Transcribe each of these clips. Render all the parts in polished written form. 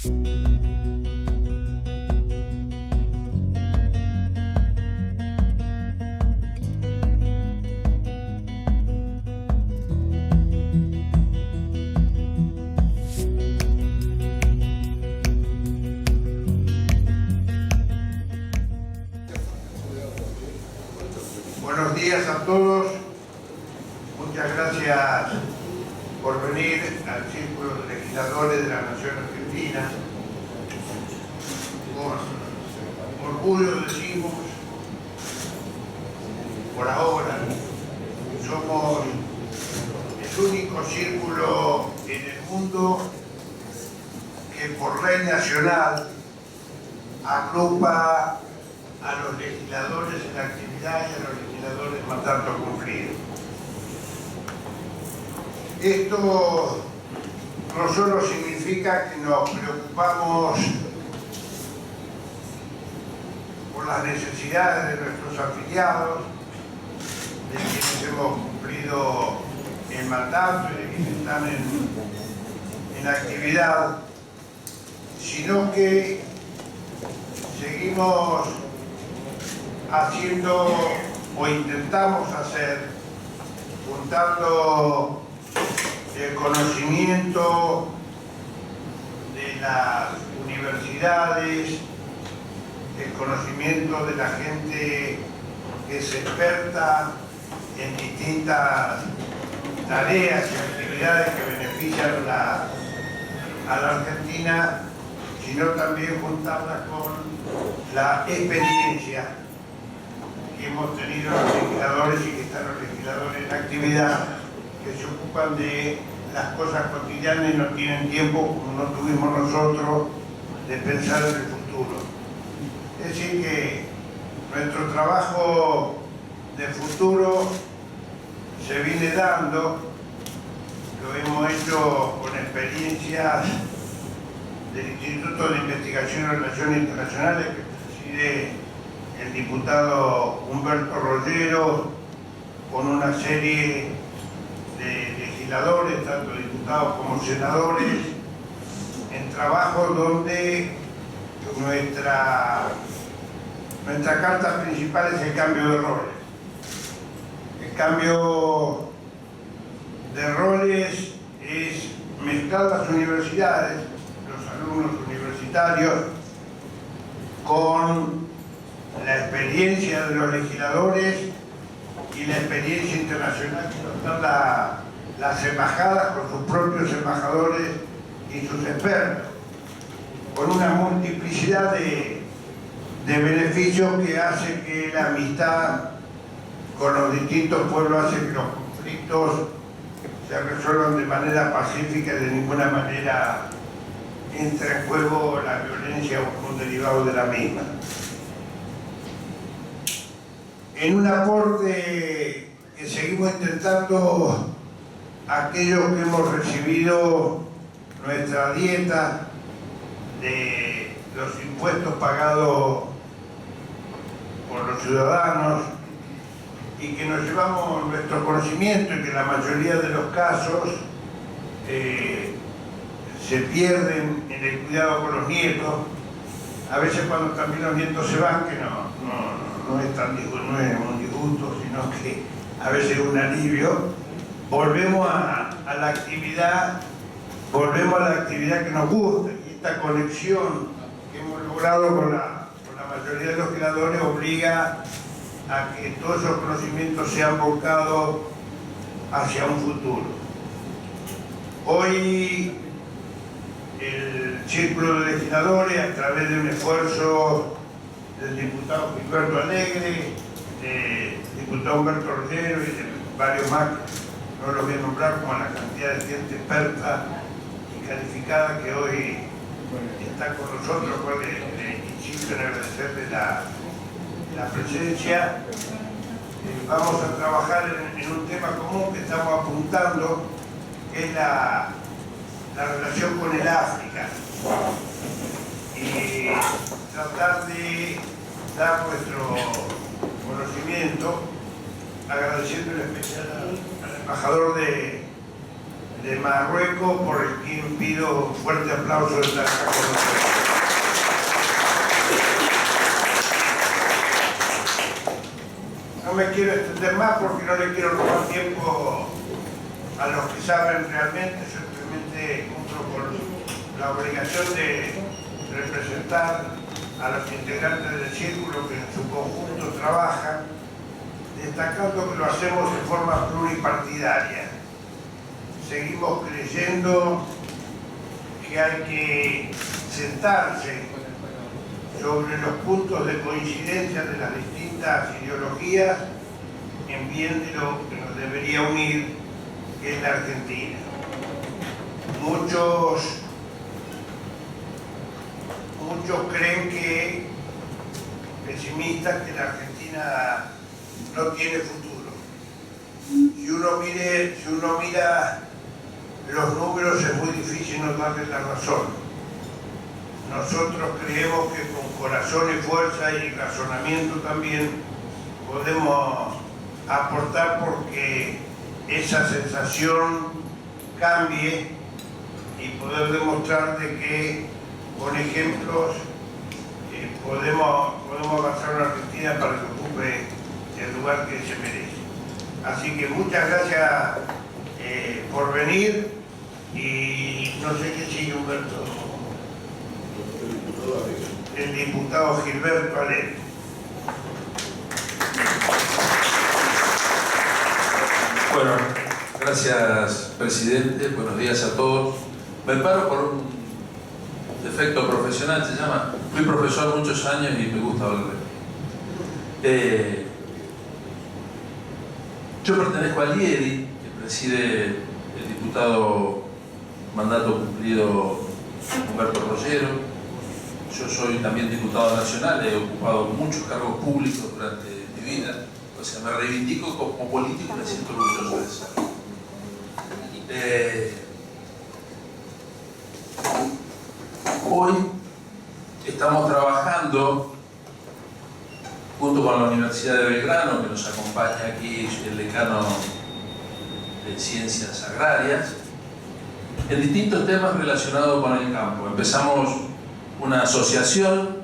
Buenos días a todos. Muchas gracias por venir al Círculo de Legisladores de la Nación Argentina. Con orgullo decimos, por ahora, somos el único círculo en el mundo que por ley nacional agrupa a los legisladores en actividad y a los legisladores en mandato cumplido. Esto no solo significa que nos preocupamos por las necesidades de nuestros afiliados, de quienes hemos cumplido el mandato y de quienes están en actividad, sino que seguimos haciendo o intentamos hacer, juntando el conocimiento de las universidades, el conocimiento de la gente que es experta en distintas tareas y actividades que benefician a la Argentina, sino también juntarla con la experiencia que hemos tenido los legisladores y que están los legisladores en actividad, que se ocupan de las cosas cotidianas y no tienen tiempo, como no tuvimos nosotros, de pensar en el futuro. Es decir que nuestro trabajo de futuro se viene dando, lo hemos hecho con experiencias del Instituto de Investigación y Relaciones Internacionales que preside el diputado Humberto Rollero, con una serie de legisladores, tanto diputados como senadores, en trabajos donde nuestra carta principal es el cambio de roles. El cambio de roles es mezclar las universidades, los alumnos universitarios, con la experiencia de los legisladores y la experiencia internacional que nos dan las embajadas con sus propios embajadores y sus expertos, con una multiplicidad de beneficios que hace que la amistad con los distintos pueblos hace que los conflictos se resuelvan de manera pacífica y de ninguna manera entre en juego la violencia o un derivado de la misma. En un aporte que seguimos intentando, aquellos que hemos recibido nuestra dieta de los impuestos pagados por los ciudadanos y que nos llevamos nuestro conocimiento y que en la mayoría de los casos se pierden en el cuidado con los nietos, a veces cuando también los nietos se van, que no es un disgusto, sino que a veces es un alivio, volvemos a la actividad que nos gusta, y esta conexión que hemos logrado con la mayoría de los creadores obliga a que todos esos conocimientos sean volcados hacia un futuro. Hoy el Círculo de Legisladores, a través de un esfuerzo del diputado Gilberto Alegre, del diputado Humberto Rollero y de varios más, no los voy a nombrar, como la cantidad de gente experta y calificada que hoy está con nosotros, cual insisto en agradecerle la presencia. Vamos a trabajar en un tema común que estamos apuntando, que es la relación con el África, y tratar de dar nuestro conocimiento, agradeciendo en especial al embajador de de Marruecos, por el quien pido un fuerte aplauso de estar acá con nosotros. No me quiero extender más porque no le quiero robar tiempo a los que saben realmente. Simplemente cumplo con la obligación de representar a los integrantes del círculo que en su conjunto trabajan, destacando que lo hacemos de forma pluripartidaria. Seguimos creyendo que hay que sentarse sobre los puntos de coincidencia de las distintas ideologías en bien de lo que nos debería unir, que es la Argentina. Muchos creen que, pesimistas, que la Argentina no tiene futuro. Si uno mira los números, es muy difícil no darle la razón. Nosotros creemos que con corazón y fuerza y razonamiento también podemos aportar porque esa sensación cambie y poder demostrar de que con ejemplos podemos avanzar una Argentina para que ocupe el lugar que se merece. Así que muchas gracias por venir y no sé qué sigue Humberto. El diputado Gilberto Alegre. Bueno, gracias presidente, buenos días a todos. Me paro por un defecto profesional, se llama. Fui profesor muchos años y me gusta hablar de yo pertenezco al IEDI, que preside el diputado mandato cumplido Humberto Rollero. Yo soy también diputado nacional, he ocupado muchos cargos públicos durante mi vida, o sea, me reivindico como político y me siento orgulloso de eso. Hoy estamos trabajando junto con la Universidad de Belgrano, que nos acompaña aquí el decano de Ciencias Agrarias, en distintos temas relacionados con el campo. Empezamos una asociación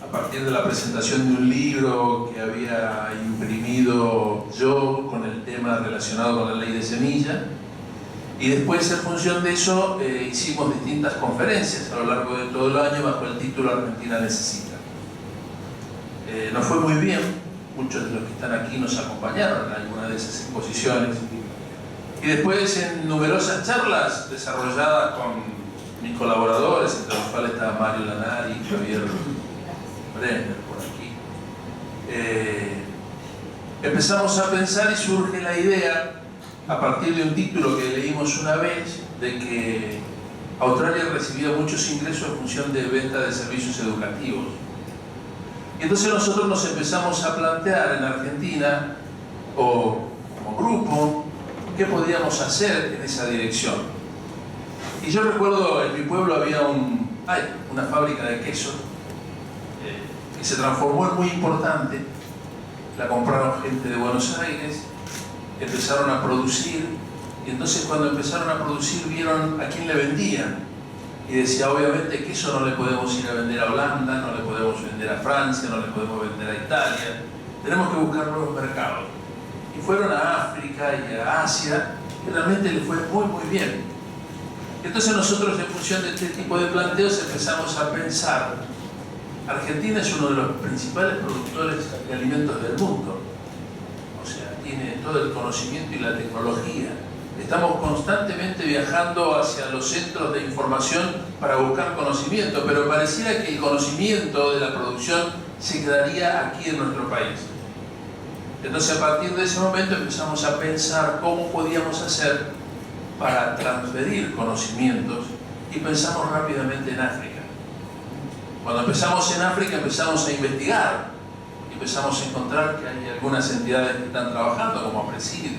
a partir de la presentación de un libro que había imprimido yo con el tema relacionado con la ley de semilla, y después en función de eso hicimos distintas conferencias a lo largo de todo el año bajo el título Argentina Necesita. Nos fue muy bien, muchos de los que están aquí nos acompañaron en alguna de esas exposiciones, y después en numerosas charlas desarrolladas con mis colaboradores, entre los cuales está Mario Lanari y Javier Brenner por aquí, empezamos a pensar y surge la idea, a partir de un título que leímos una vez, de que Australia recibía muchos ingresos en función de venta de servicios educativos. Y entonces nosotros nos empezamos a plantear en Argentina, o como grupo, qué podíamos hacer en esa dirección. Y yo recuerdo, en mi pueblo había una fábrica de queso que se transformó en muy importante. La compraron gente de Buenos Aires, empezaron a producir, y entonces cuando empezaron a producir vieron a quién le vendían. Y decía, obviamente que eso no le podemos ir a vender a Holanda, no le podemos vender a Francia, no le podemos vender a Italia, tenemos que buscar nuevos mercados. Y fueron a África y a Asia, y realmente les fue muy muy bien. Entonces nosotros, en función de este tipo de planteos, empezamos a pensar, Argentina es uno de los principales productores de alimentos del mundo, o sea, tiene todo el conocimiento y la tecnología. Estamos constantemente viajando hacia los centros de información para buscar conocimiento, pero pareciera que el conocimiento de la producción se quedaría aquí en nuestro país. Entonces, a partir de ese momento empezamos a pensar cómo podíamos hacer para transferir conocimientos, y pensamos rápidamente en África. Cuando empezamos en África empezamos a investigar, y empezamos a encontrar que hay algunas entidades que están trabajando, como Presidio,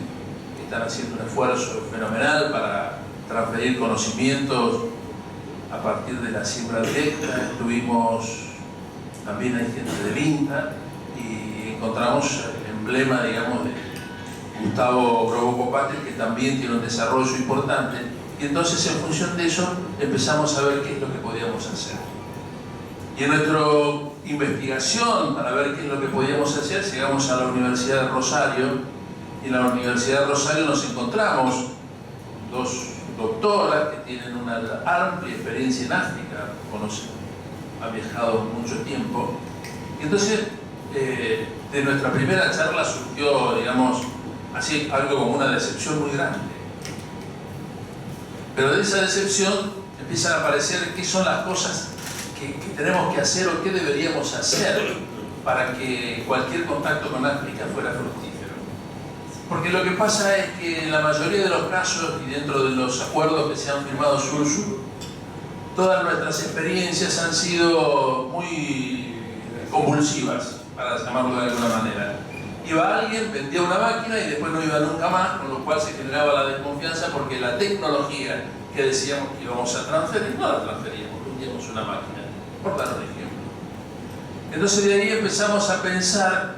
que están haciendo un esfuerzo fenomenal para transferir conocimientos a partir de la siembra directa. También hay gente del INTA, y encontramos el emblema, digamos, Gustavo Grobocopatel, que también tiene un desarrollo importante, y entonces en función de eso empezamos a ver qué es lo que podíamos hacer. Y en nuestra investigación para ver qué es lo que podíamos hacer, llegamos a la Universidad de Rosario, y en la Universidad de Rosario nos encontramos con dos doctoras que tienen una amplia experiencia en África, han viajado mucho tiempo, y entonces de nuestra primera charla surgió, digamos, así algo como una decepción muy grande. Pero de esa decepción empiezan a aparecer qué son las cosas que tenemos que hacer o qué deberíamos hacer para que cualquier contacto con África fuera fructífero. Porque lo que pasa es que en la mayoría de los casos y dentro de los acuerdos que se han firmado sur-sur, todas nuestras experiencias han sido muy convulsivas, para llamarlo de alguna manera. Iba alguien, vendía una máquina y después no iba nunca más, con lo cual se generaba la desconfianza porque la tecnología que decíamos que íbamos a transferir, no la transferíamos, vendíamos una máquina, por dar un ejemplo. Entonces de ahí empezamos a pensar,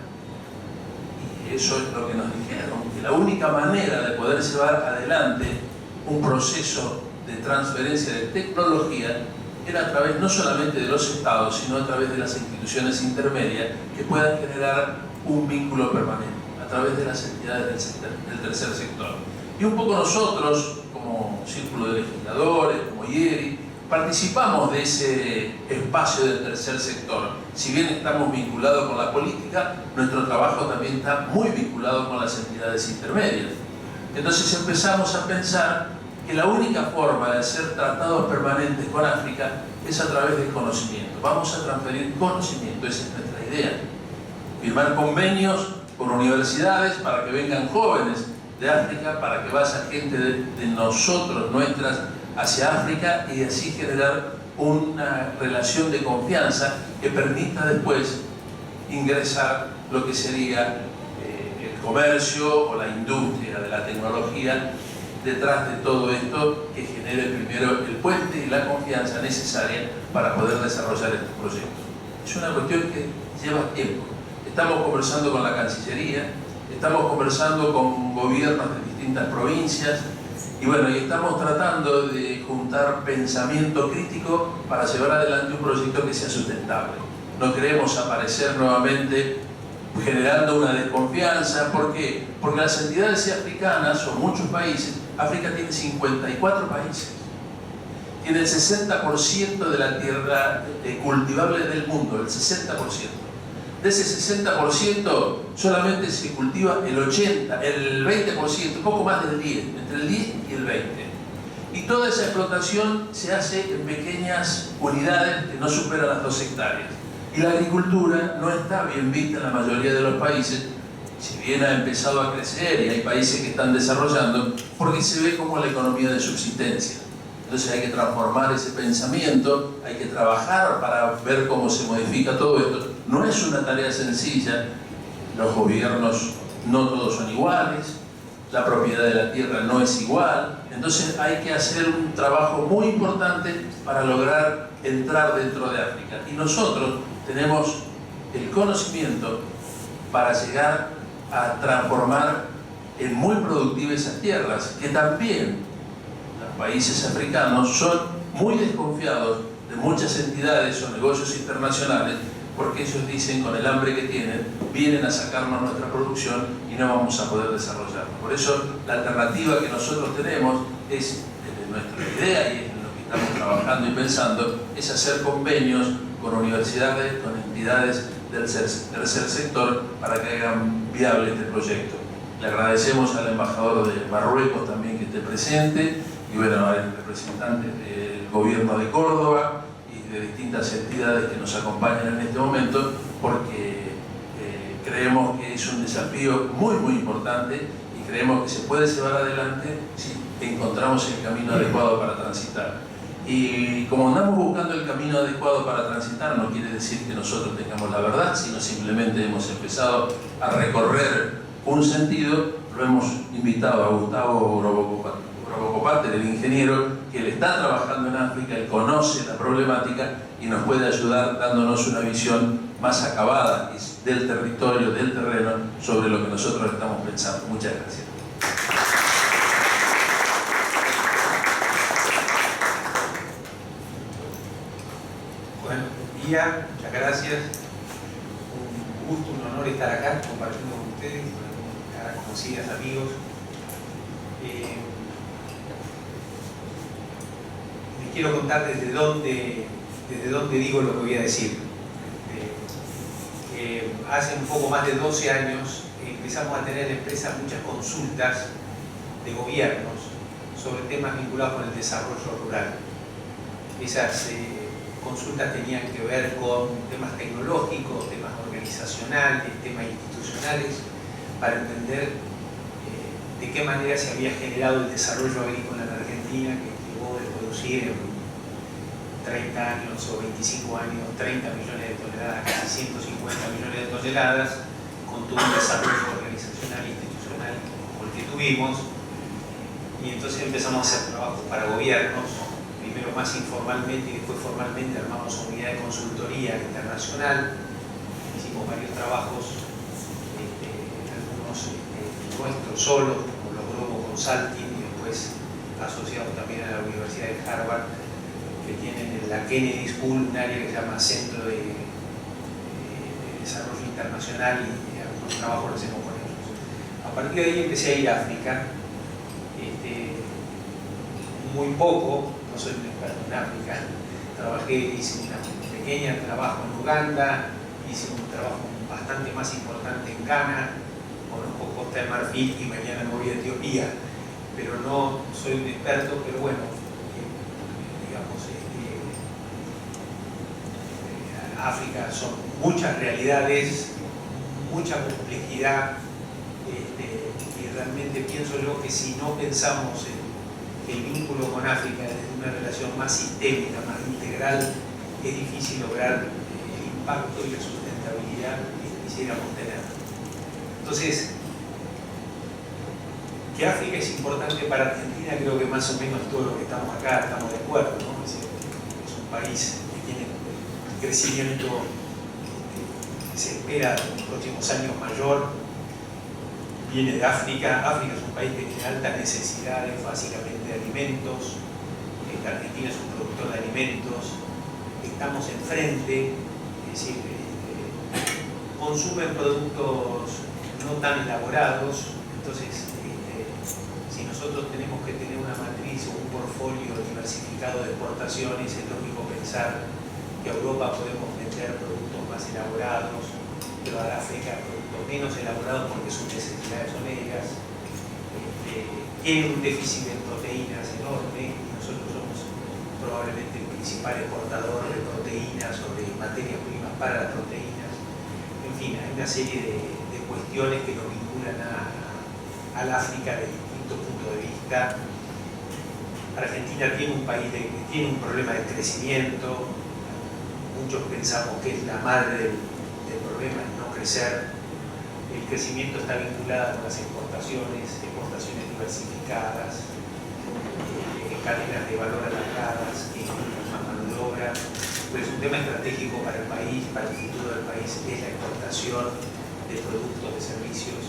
y eso es lo que nos dijeron, que la única manera de poder llevar adelante un proceso de transferencia de tecnología era a través no solamente de los estados, sino a través de las instituciones intermedias que puedan generar un vínculo permanente a través de las entidades del tercer sector. Y un poco nosotros, como Círculo de Legisladores, como IERI, participamos de ese espacio del tercer sector. Si bien estamos vinculados con la política, nuestro trabajo también está muy vinculado con las entidades intermedias. Entonces empezamos a pensar que la única forma de hacer tratados permanentes con África es a través del conocimiento. Vamos a transferir conocimiento, esa es nuestra idea. Firmar convenios con universidades para que vengan jóvenes de África, para que vaya gente de nosotros, nuestras, hacia África y así generar una relación de confianza que permita después ingresar lo que sería el comercio o la industria de la tecnología detrás de todo esto que genere primero el puente y la confianza necesaria para poder desarrollar estos proyectos. Es una cuestión que lleva tiempo. Estamos conversando con la Cancillería, estamos conversando con gobiernos de distintas provincias y bueno, y estamos tratando de juntar pensamiento crítico para llevar adelante un proyecto que sea sustentable. No queremos aparecer nuevamente generando una desconfianza. ¿Por qué? Porque las entidades africanas, o muchos países, África tiene 54 países, tiene el 60% de la tierra cultivable del mundo, el 60%. De ese 60% solamente se cultiva el 20%, poco más del 10%, entre el 10 y el 20%. Y toda esa explotación se hace en pequeñas unidades que no superan las 2 hectáreas. Y la agricultura no está bien vista en la mayoría de los países, si bien ha empezado a crecer y hay países que están desarrollando, porque se ve como la economía de subsistencia. Entonces hay que transformar ese pensamiento, hay que trabajar para ver cómo se modifica todo esto. No es una tarea sencilla, los gobiernos no todos son iguales, la propiedad de la tierra no es igual, entonces hay que hacer un trabajo muy importante para lograr entrar dentro de África. Y nosotros tenemos el conocimiento para llegar a transformar en muy productivas esas tierras, que también los países africanos son muy desconfiados de muchas entidades o negocios internacionales, porque ellos dicen, con el hambre que tienen, vienen a sacarnos nuestra producción y no vamos a poder desarrollarla. Por eso la alternativa que nosotros tenemos es, desde nuestra idea y en lo que estamos trabajando y pensando, es hacer convenios con universidades, con entidades del tercer sector para que hagan viable este proyecto. Le agradecemos al embajador de Marruecos también que esté presente y bueno, al representante del gobierno de Córdoba y de distintas entidades que nos acompañan en este momento, porque creemos que es un desafío muy importante y creemos que se puede llevar adelante si encontramos el camino adecuado para transitar. Y como andamos buscando el camino adecuado para transitar, no quiere decir que nosotros tengamos la verdad, sino simplemente hemos empezado a recorrer un sentido. Lo hemos invitado a Gustavo Grobocopatel, el ingeniero, que él está trabajando en África, él conoce la problemática y nos puede ayudar dándonos una visión más acabada del territorio, del terreno, sobre lo que nosotros estamos pensando. Muchas gracias. Bueno, buen día, muchas gracias. Un gusto, un honor estar acá compartiendo con ustedes, con caras conocidas, amigos. Les quiero contar desde dónde digo lo que voy a decir. Hace un poco más de 12 años empezamos a tener en la empresa muchas consultas de gobiernos sobre temas vinculados con el desarrollo rural. Esas consultas tenían que ver con temas tecnológicos, temas organizacionales, temas institucionales, para entender de qué manera se había generado el desarrollo agrícola en Argentina, que llevó de producir en 30 años o 25 años 30 millones de toneladas, casi 150 millones de toneladas, con todo un desarrollo organizacional e institucional como el que tuvimos. Y entonces empezamos a hacer trabajos para gobiernos, primero más informalmente y después formalmente armamos una unidad de consultoría internacional. Hicimos varios trabajos, algunos nuestros solos, como los Globo Consulting, y después asociados también a la Universidad de Harvard, que tienen en la Kennedy School un área que se llama Centro de Desarrollo Internacional, y algunos trabajos los hacemos con ellos. A partir de ahí empecé a ir a África, muy poco, no soy un experto en África, hice un pequeño trabajo en Uganda, hice un trabajo bastante más importante en Ghana, conozco Costa de Marfil y mañana me voy a Etiopía, pero no soy un experto, pero bueno, África son muchas realidades, mucha complejidad, y realmente pienso yo que si no pensamos en el vínculo con África desde una relación más sistémica, más integral, es difícil lograr el impacto y la sustentabilidad que quisiéramos tener. Entonces, que África es importante para Argentina, creo que más o menos todos los que estamos acá estamos de acuerdo, ¿no? Es un país que tiene crecimiento que se espera en los próximos años mayor, viene de África. África es un país que tiene altas necesidades, básicamente de alimentos. Argentina es un productor de alimentos. Estamos enfrente, es decir, consumen productos no tan elaborados. Entonces, si nosotros tenemos que tener una matriz o un portfolio diversificado de exportaciones, es lógico pensar que a Europa podemos vender productos más elaborados, pero a África productos menos elaborados porque sus necesidades son ellas. Tiene un déficit de proteínas enorme y nosotros somos probablemente el principal exportador de proteínas o de materias primas para las proteínas. En fin, hay una serie de cuestiones que nos vinculan al África de distintos puntos de vista. Argentina tiene un problema de crecimiento. Muchos pensamos que es la madre del problema, es no crecer. El crecimiento está vinculado con las exportaciones diversificadas, cadenas de valor alargadas que incluyen más mano de obra. Pero es un tema estratégico para el país, para el futuro del país, es la exportación de productos, de servicios,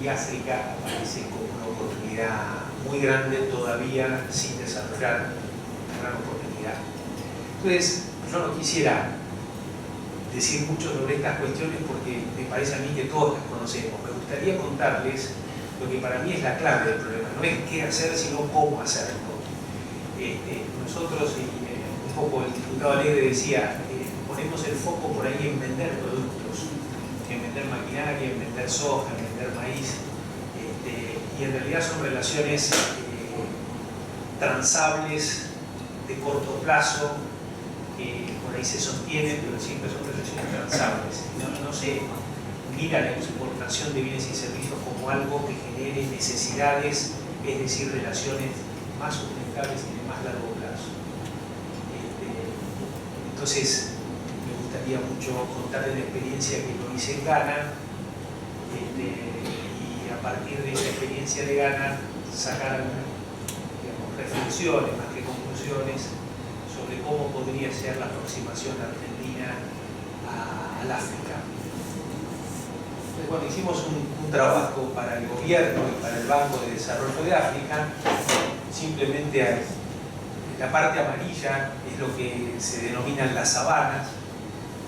y África aparece como una oportunidad muy grande todavía sin desarrollar, una gran oportunidad. Entonces, yo no quisiera decir mucho sobre estas cuestiones porque me parece a mí que todos las conocemos. Me gustaría contarles lo que para mí es la clave del problema. No es qué hacer, sino cómo hacerlo. Nosotros, un poco el diputado Alegre decía, ponemos el foco por ahí en vender productos, en vender maquinaria, en vender soja, en vender maíz, y en realidad son relaciones transables de corto plazo, que por ahí se sostienen, pero siempre son relaciones transables. No se mira la exportación de bienes y servicios como algo que genere necesidades, es decir, relaciones más sustentables y de más largo plazo. Entonces, me gustaría mucho contarles la experiencia que lo hice en Ghana, y a partir de esa experiencia de Ghana sacar algunas reflexiones más que conclusiones discusiones sobre cómo podría ser la aproximación argentina al África. Entonces, bueno, hicimos un trabajo para el gobierno y para el Banco de Desarrollo de África. Simplemente la parte amarilla es lo que se denominan las sabanas.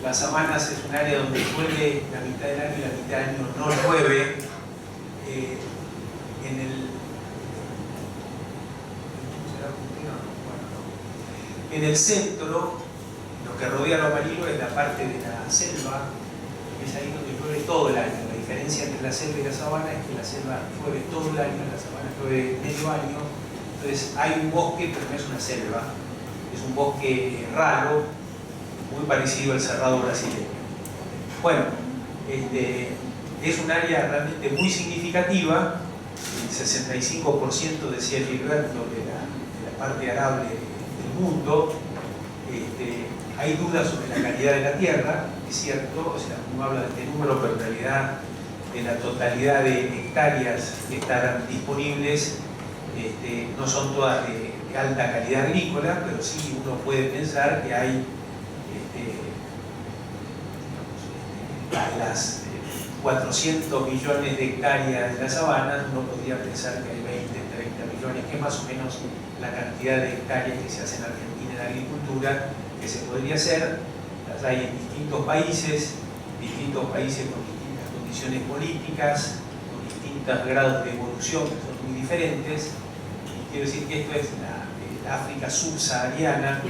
Las sabanas es un área donde llueve la mitad del año y la mitad del año no llueve. En el centro, lo que rodea lo amarillo es la parte de la selva, es ahí donde llueve todo el año. La diferencia entre la selva y la sabana es que la selva llueve todo el año, la sabana llueve medio año. Entonces hay un bosque, pero no es una selva, es un bosque raro, muy parecido al cerrado brasileño. Bueno, es un área realmente muy significativa. El 65% decía Gilberto de la parte arable del mundo. Hay dudas sobre la calidad de la tierra, es cierto, o sea, uno habla de este número, pero en realidad de la totalidad de hectáreas que estarán disponibles no son todas de alta calidad agrícola, pero sí uno puede pensar que hay las 400 millones de hectáreas de la sabana, uno podría pensar que hay 20, 30 millones, que es más o menos la cantidad de hectáreas que se hace en Argentina en agricultura, que se podría hacer. Las hay en distintos países con distintas condiciones políticas, con distintos grados de evolución que son muy diferentes. Y quiero decir que esto es la África subsahariana,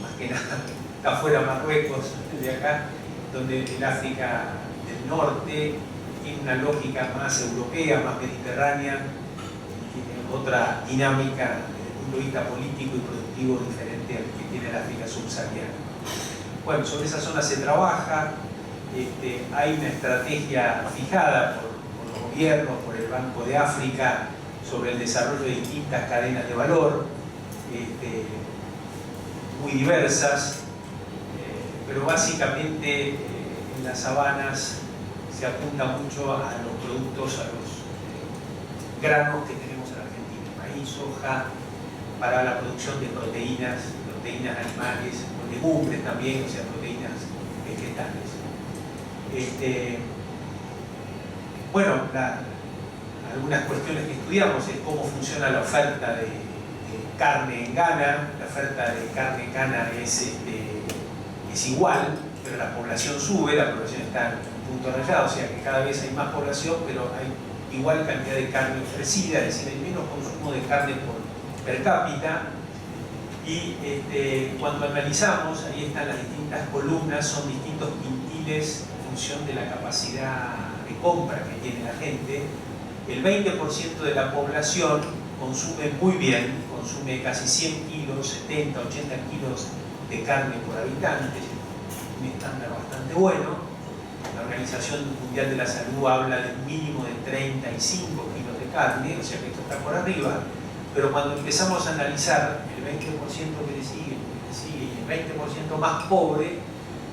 más que nada está fuera Marruecos, de acá, donde el África del norte tiene una lógica más europea, más mediterránea, tiene otra dinámica desde el punto de vista político y productivo diferente al que tiene el África subsahariana. Bueno, sobre esa zona se trabaja, hay una estrategia fijada por los gobiernos, por el Banco de África, sobre el desarrollo de distintas cadenas de valor, muy diversas, pero básicamente en las sabanas se apunta mucho a los productos, a los granos que tenemos en Argentina, maíz, soja, para la producción de proteínas animales, o legumbres también, o sea, proteínas vegetales. Bueno, algunas cuestiones que estudiamos es cómo funciona la oferta de carne en Ghana. La oferta de carne en Ghana es igual, pero la población sube, la población está en un punto rayado, o sea que cada vez hay más población, pero hay igual cantidad de carne ofrecida, es decir, hay menos consumo de carne per cápita. Y cuando analizamos, ahí están las distintas columnas, son distintos quintiles en función de la capacidad de compra que tiene la gente. El 20% de la población consume muy bien, consume casi 100 kilos, 70, 80 kilos de carne por habitante, un estándar bastante bueno. La Organización Mundial de la Salud habla de un mínimo de 35 kilos de carne, o sea que esto está por arriba. Pero cuando empezamos a analizar el 20% que le sigue y el 20% más pobre,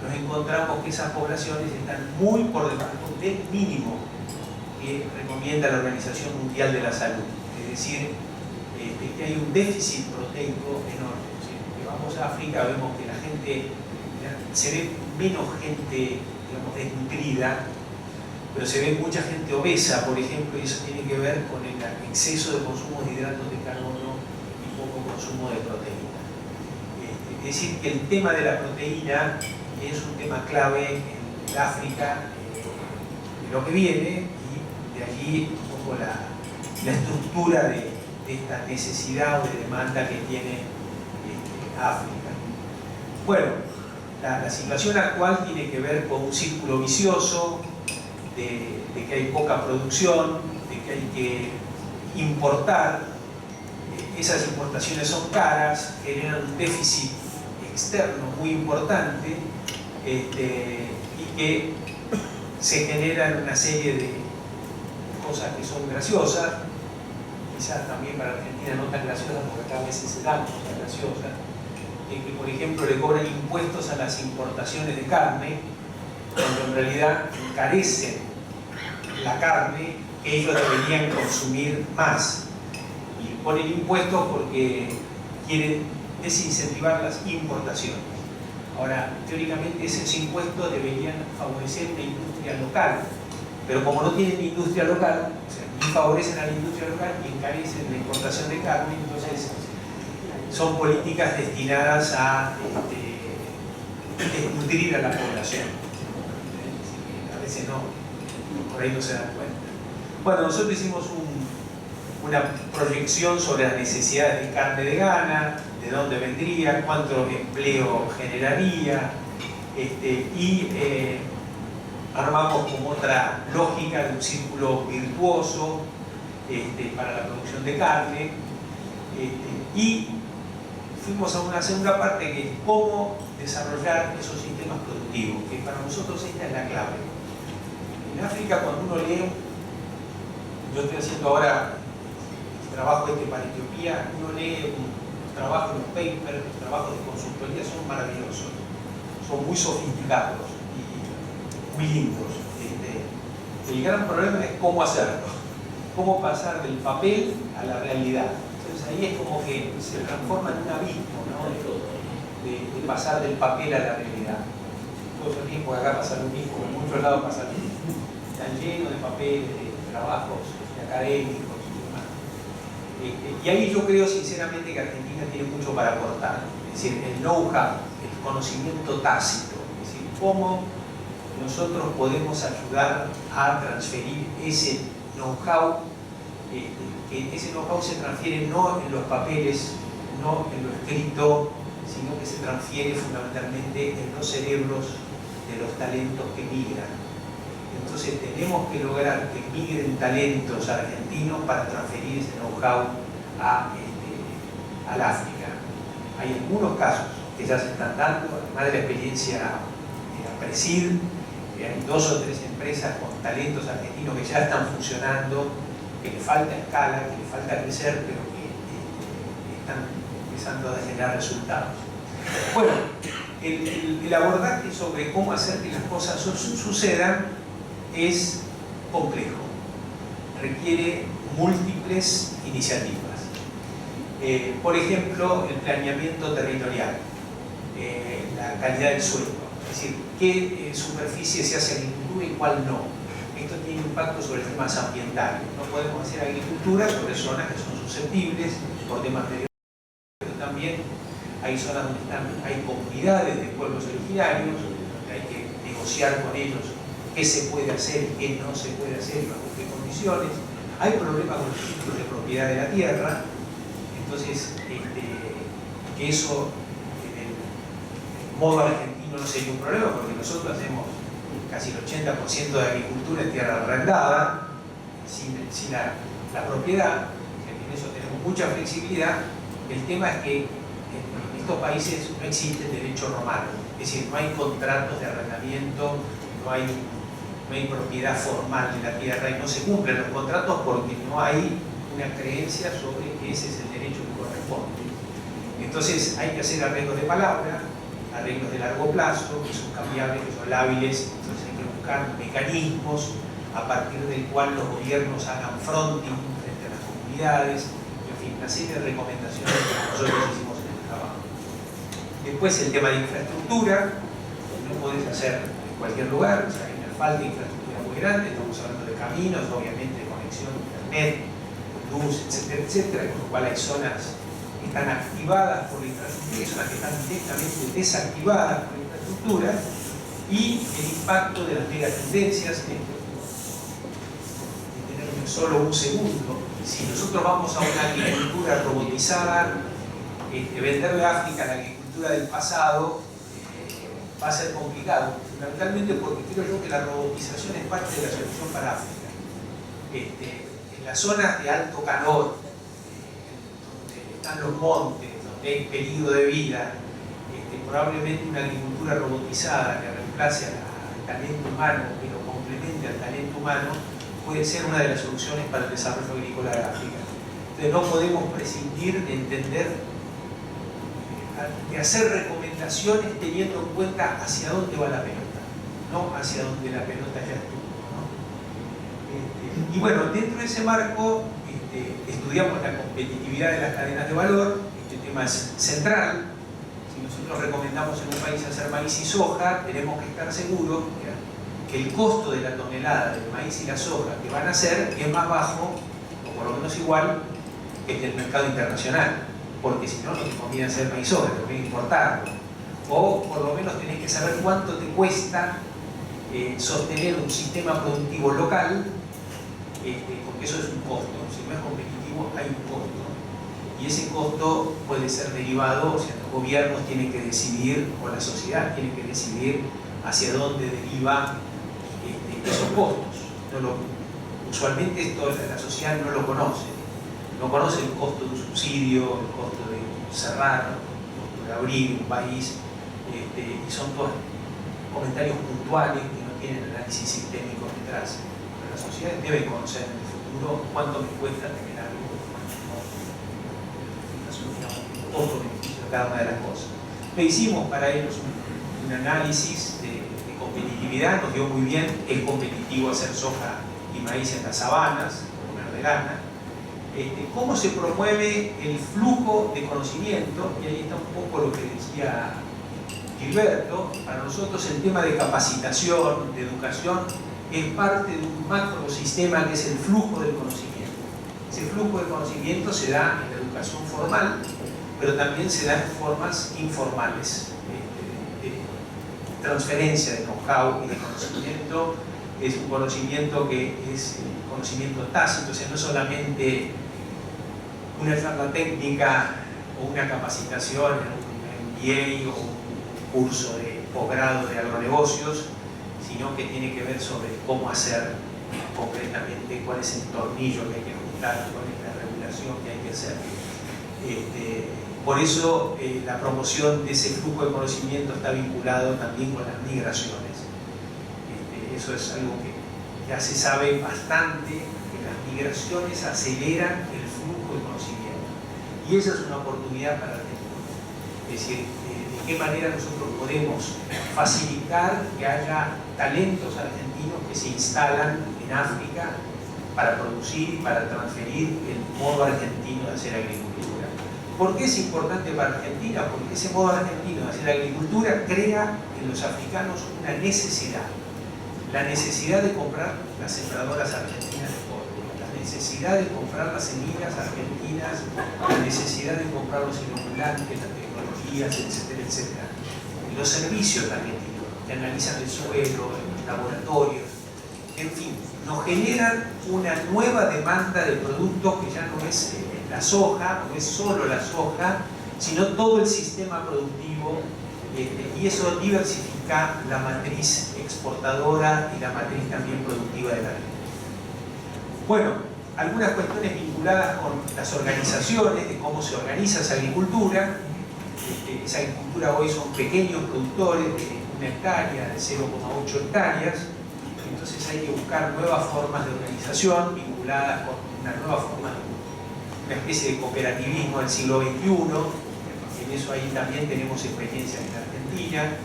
nos encontramos que esas poblaciones están muy por debajo del mínimo que recomienda la Organización Mundial de la Salud. Es decir, que hay un déficit proteico enorme. O sea, que vamos a África, vemos que la gente, se ve menos gente, digamos, desnutrida, pero se ve mucha gente obesa, por ejemplo, y eso tiene que ver con el exceso de consumo de hidratos de carbono y poco consumo de proteína. Es decir, que el tema de la proteína es un tema clave en el África de lo que viene, y de allí un poco la estructura de esta necesidad o de demanda que tiene África. Bueno, la situación actual tiene que ver con un círculo vicioso, de que hay poca producción, de que hay que importar. Esas importaciones son caras, generan un déficit externo muy importante, y que se generan una serie de cosas que son graciosas, quizás también para Argentina no tan graciosas, porque acá a veces se dan cosas graciosas, que por ejemplo le cobran impuestos a las importaciones de carne, cuando en realidad encarecen la carne que ellos deberían consumir más. Y ponen impuestos porque quiere desincentivar las importaciones. Ahora, teóricamente esos impuestos deberían favorecer la industria local, pero como no tienen industria local, o sea, ni favorecen a la industria local y encarecen la importación de carne, entonces son políticas destinadas a desnutrir a la población. A veces no, por ahí no se dan cuenta. Bueno, nosotros hicimos una proyección sobre las necesidades de carne de gana, de dónde vendría, cuánto empleo generaría, y armamos como otra lógica de un círculo virtuoso para la producción de carne, y fuimos a una segunda parte que es cómo desarrollar esos sistemas productivos, que para nosotros esta es la clave. En África, cuando uno lee, yo estoy haciendo ahora trabajo para Etiopía, uno lee los trabajos, los papers, los trabajos de consultoría son maravillosos, son muy sofisticados y muy lindos. El gran problema es cómo hacerlo, cómo pasar del papel a la realidad. Entonces ahí es como que se transforma en un abismo, ¿no? de pasar del papel a la realidad. Todo el tiempo acá pasa lo mismo, en muchos lados pasa lo mismo. Están llenos de papeles, de trabajos académicos y demás. Y ahí yo creo sinceramente que Argentina tiene mucho para aportar. Es decir, el know-how, el conocimiento tácito, es decir, cómo nosotros podemos ayudar a transferir ese know-how, que ese know-how se transfiere no en los papeles, no en lo escrito, sino que se transfiere fundamentalmente en los cerebros de los talentos que migran. Entonces tenemos que lograr que migren talentos argentinos para transferir ese know-how al África. Hay algunos casos que ya se están dando, además de la experiencia de APRESID, hay 2 o 3 empresas con talentos argentinos que ya están funcionando, que le falta escala, que le falta crecer, pero que están empezando a generar resultados. Bueno, el abordaje sobre cómo hacer que las cosas sucedan es complejo, requiere múltiples iniciativas. Por ejemplo, el planeamiento territorial, la calidad del suelo, es decir, qué superficie se hace agricultura y cuál no. Esto tiene impacto sobre temas ambientales. No podemos hacer agricultura sobre zonas que son susceptibles por temas medioambientales, pero también hay zonas donde hay comunidades de pueblos originarios, donde hay que negociar con ellos qué se puede hacer y qué no se puede hacer, bajo qué condiciones. Hay problemas con los títulos de propiedad de la tierra, entonces que eso en el modo argentino no sería un problema, porque nosotros hacemos casi el 80% de agricultura en tierra arrendada, sin la propiedad, en eso tenemos mucha flexibilidad. El tema es que en estos países no existe el derecho romano, es decir, no hay contratos de arrendamiento, no hay propiedad formal de la tierra y no se cumplen los contratos porque no hay una creencia sobre que ese es el derecho que corresponde. Entonces hay que hacer arreglos de palabra, arreglos de largo plazo, que son cambiables, que son lábiles, entonces hay que buscar mecanismos a partir del cual los gobiernos hagan fronting frente a las comunidades, en fin, una serie de recomendaciones que nosotros hicimos en el trabajo. Después el tema de infraestructura, no podés hacer en cualquier lugar, o sea, hay una falta de infraestructura muy grande, estamos hablando de caminos, obviamente conexión, internet, luz, etcétera, etcétera, con lo cual hay zonas que están activadas por la infraestructura y zonas que están directamente desactivadas por la infraestructura, y el impacto de las megatendencias. Tenerme solo un segundo, si nosotros vamos a una agricultura robotizada, venderle a África la agricultura del pasado va a ser complicado, fundamentalmente porque creo yo que la robotización es parte de la solución para África. En las zonas de alto calor, donde están los montes, donde hay peligro de vida, probablemente una agricultura robotizada que reemplace al talento humano, pero complemente al talento humano, puede ser una de las soluciones para el desarrollo agrícola de África. Entonces no podemos prescindir de entender, de hacer recomendaciones teniendo en cuenta hacia dónde va la pelota, no hacia dónde la pelota ya estuvo, ¿no? Y bueno, dentro de ese marco estudiamos la competitividad de las cadenas de valor. tema es central. Si nosotros recomendamos en un país hacer maíz y soja, tenemos que estar seguros que el costo de la tonelada del maíz y la soja que van a hacer es más bajo, o por lo menos igual, que el del mercado internacional. Porque si no, no te conviene hacer maíz y soja, te conviene importarlo. O por lo menos tenés que saber cuánto te cuesta sostener un sistema productivo local, porque eso es un costo. Si no es competitivo, hay un costo. Y ese costo puede ser derivado, o sea, los gobiernos tienen que decidir, o la sociedad tiene que decidir hacia dónde deriva esos costos. Usualmente esto la sociedad no lo conoce. No conoce el costo de un subsidio, el costo de cerrar, el costo de abrir un país, y son todos comentarios puntuales que no tienen análisis sistémico detrás. Pero la sociedad debe conocer en el futuro cuánto me cuesta tener algo, un costo-beneficio de cada una de las cosas. Le hicimos para ellos un análisis de competitividad, nos dio muy bien, es competitivo hacer soja y maíz en las sabanas, comer de lana. ¿Cómo se promueve el flujo de conocimiento? Y ahí está un poco lo que decía Gilberto. Para nosotros el tema de capacitación, de educación, es parte de un macro sistema que es el flujo del conocimiento. Ese flujo de conocimiento se da en la educación formal, pero también se da en formas informales, de transferencia de know-how y de conocimiento. Es un conocimiento que es conocimiento tácito, o sea, no solamente una charla técnica o una capacitación en un MBA o un curso de posgrado de agronegocios, sino que tiene que ver sobre cómo hacer concretamente, cuál es el tornillo que hay que ajustar, cuál es la regulación que hay que hacer. Por eso la promoción de ese flujo de conocimiento está vinculado también con las migraciones. Eso es algo que ya se sabe bastante, que las migraciones aceleran el flujo de conocimiento. Y esa es una oportunidad para Argentina. Es decir, de qué manera nosotros podemos facilitar que haya talentos argentinos que se instalan en África para producir y para transferir el modo argentino de hacer agricultura. ¿Por qué es importante para Argentina? Porque ese modo argentino de hacer agricultura crea en los africanos una necesidad. La necesidad de comprar las sembradoras argentinas de polvo, la necesidad de comprar las semillas argentinas, la necesidad de comprar los inoculantes, las tecnologías, etcétera, etcétera. Y los servicios argentinos, que analizan el suelo, los laboratorios, en fin, nos generan una nueva demanda de productos que ya no es la soja, no es solo la soja, sino todo el sistema productivo, y eso diversifica la matriz exportadora y la matriz también productiva de la agricultura. Bueno, algunas cuestiones vinculadas con las organizaciones, de cómo se organiza esa agricultura. Esa agricultura hoy son pequeños productores de 1 hectárea, de 0,8 hectáreas, entonces hay que buscar nuevas formas de organización vinculadas con una nueva forma de una especie de cooperativismo del siglo XXI. En eso ahí también tenemos experiencias en Argentina.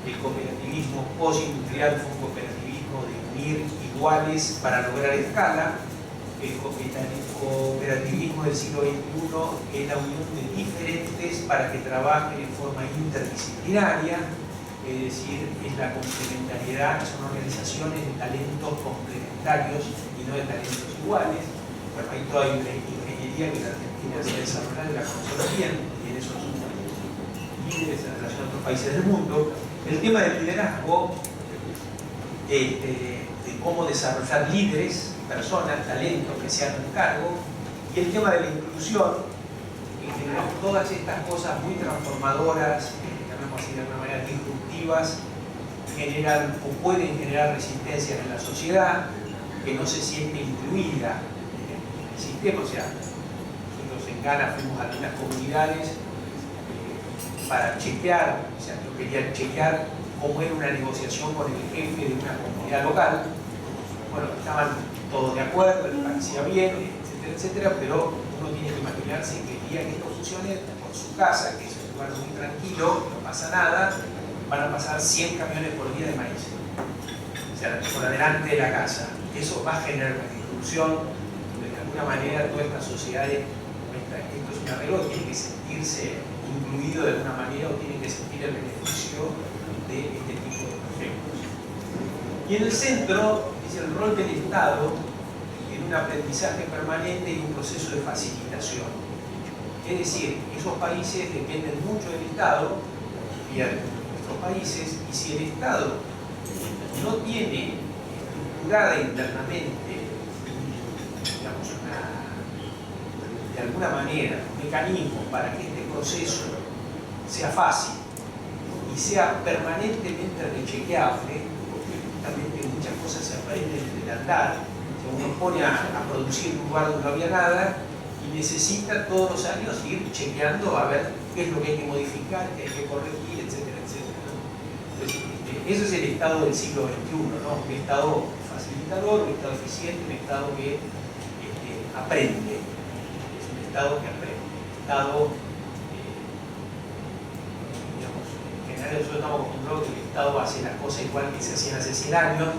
El cooperativismo postindustrial fue un cooperativismo de unir iguales para lograr escala. El cooperativismo del siglo XXI es la unión de diferentes para que trabajen en forma interdisciplinaria, es decir, es la complementariedad, son organizaciones de talentos complementarios y no de talentos iguales. Bueno, hay toda una ingeniería que la Argentina se ha desarrollado y la conoce bien, y en eso somos líderes en relación a otros países del mundo. El tema del liderazgo, de cómo desarrollar líderes, personas, talentos que se hagan cargo, y el tema de la inclusión, en general todas estas cosas muy transformadoras, llamemos así de alguna manera disruptivas, generan o pueden generar resistencias en la sociedad, que no se siente incluida en el sistema. O sea, nosotros en Ghana fuimos a algunas comunidades para chequear, o sea, yo quería chequear cómo era una negociación con el jefe de una comunidad local. Bueno, estaban todos de acuerdo, les parecía bien, etcétera, etcétera, pero uno tiene que imaginarse que el día que esto funcione por su casa, que es un lugar muy tranquilo, no pasa nada, van a pasar 100 camiones por día de maíz, o sea, por adelante de la casa. Eso va a generar una disrupción, de alguna manera todas estas sociedades esto es un arreglo, tiene que sentirse incluido de alguna manera o tiene que sentir el beneficio de este tipo de proyectos. Y en el centro es el rol del Estado en un aprendizaje permanente y un proceso de facilitación. Es decir, esos países dependen mucho del Estado, y de nuestros países, y si el Estado no tiene estructurada internamente, digamos, de alguna manera, un mecanismo para que este proceso sea fácil y sea permanentemente rechequeable, porque justamente muchas cosas se aprenden del andar. Uno pone a producir en un lugar donde no había nada y necesita todos los años ir chequeando a ver qué es lo que hay que modificar, qué hay que corregir, etcétera, etcétera. Entonces, eso es el Estado del siglo XXI, ¿no? Un Estado facilitador, un Estado eficiente, un Estado que aprende. Es un Estado que aprende. Un Estado, digamos, en general nosotros estamos acostumbrados que el Estado hace las cosas igual que se hacían hace 100 años.